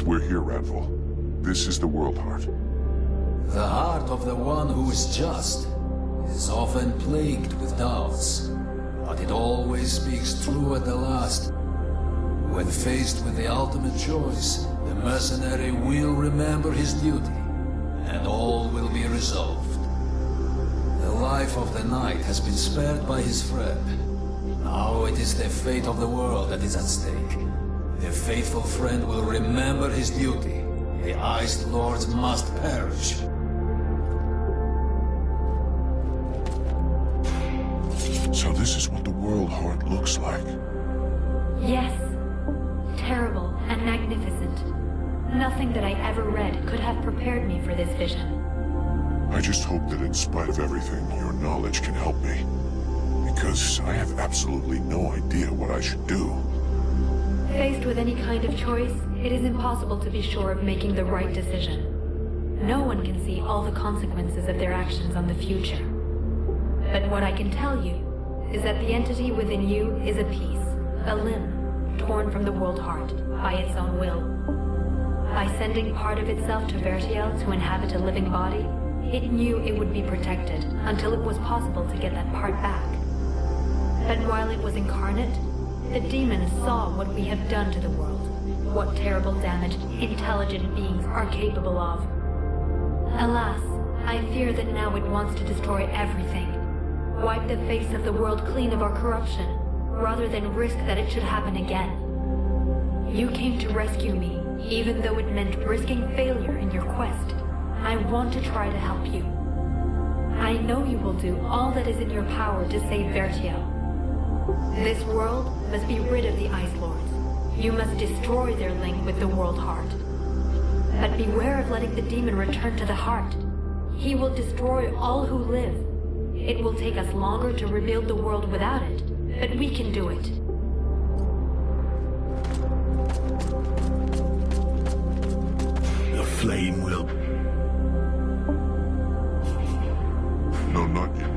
We're here, Radval. This is the World Heart. The heart of the one who is just is often plagued with doubts, but it always speaks true at the last. When faced with the ultimate choice, the mercenary will remember his duty and all will be resolved. The life of the knight has been spared by his friend. Now it is the fate of the world that is at stake. The faithful friend will remember his duty. The Ice Lords must perish. So this is what the World Heart looks like. Yes. Terrible and magnificent. Nothing that I ever read could have prepared me for this vision. I just hope that in spite of everything, your knowledge can help me. Because I have absolutely no idea what I should do. Faced with any kind of choice, it is impossible to be sure of making the right decision. No one can see all the consequences of their actions on the future. But what I can tell you is that the entity within you is a piece, a limb, torn from the World Heart by its own will. By sending part of itself to Vertiel to inhabit a living body, it knew it would be protected until it was possible to get that part back. But while it was incarnate, the demons saw what we have done to the world, what terrible damage intelligent beings are capable of. Alas, I fear that now it wants to destroy everything, wipe the face of the world clean of our corruption, rather than risk that it should happen again. You came to rescue me, even though it meant risking failure in your quest. I want to try to help you. I know you will do all that is in your power to save Vertiel. This world must be rid of the Ice Lords. You must destroy their link with the World Heart. But beware of letting the demon return to the heart. He will destroy all who live. It will take us longer to rebuild the world without it, but we can do it. The flame will... No, not yet.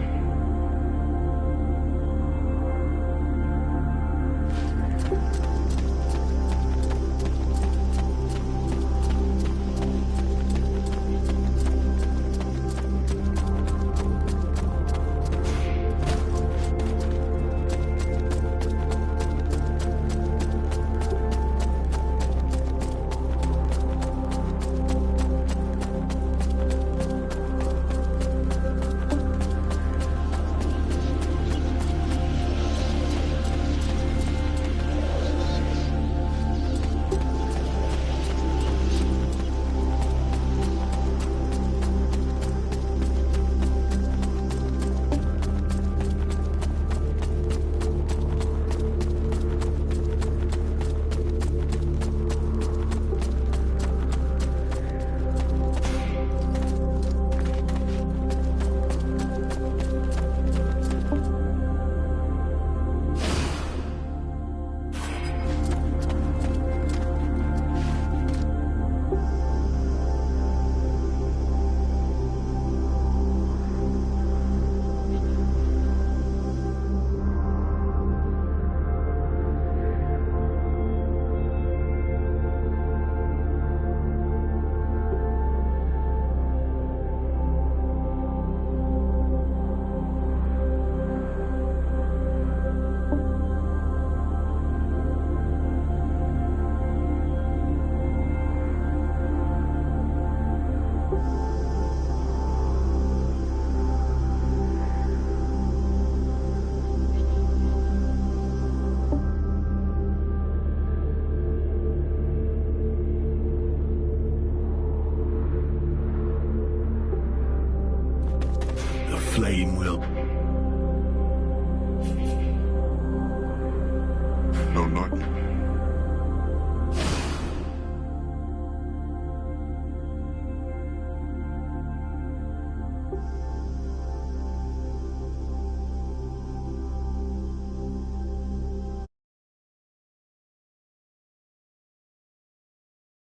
flame will... No, not yet.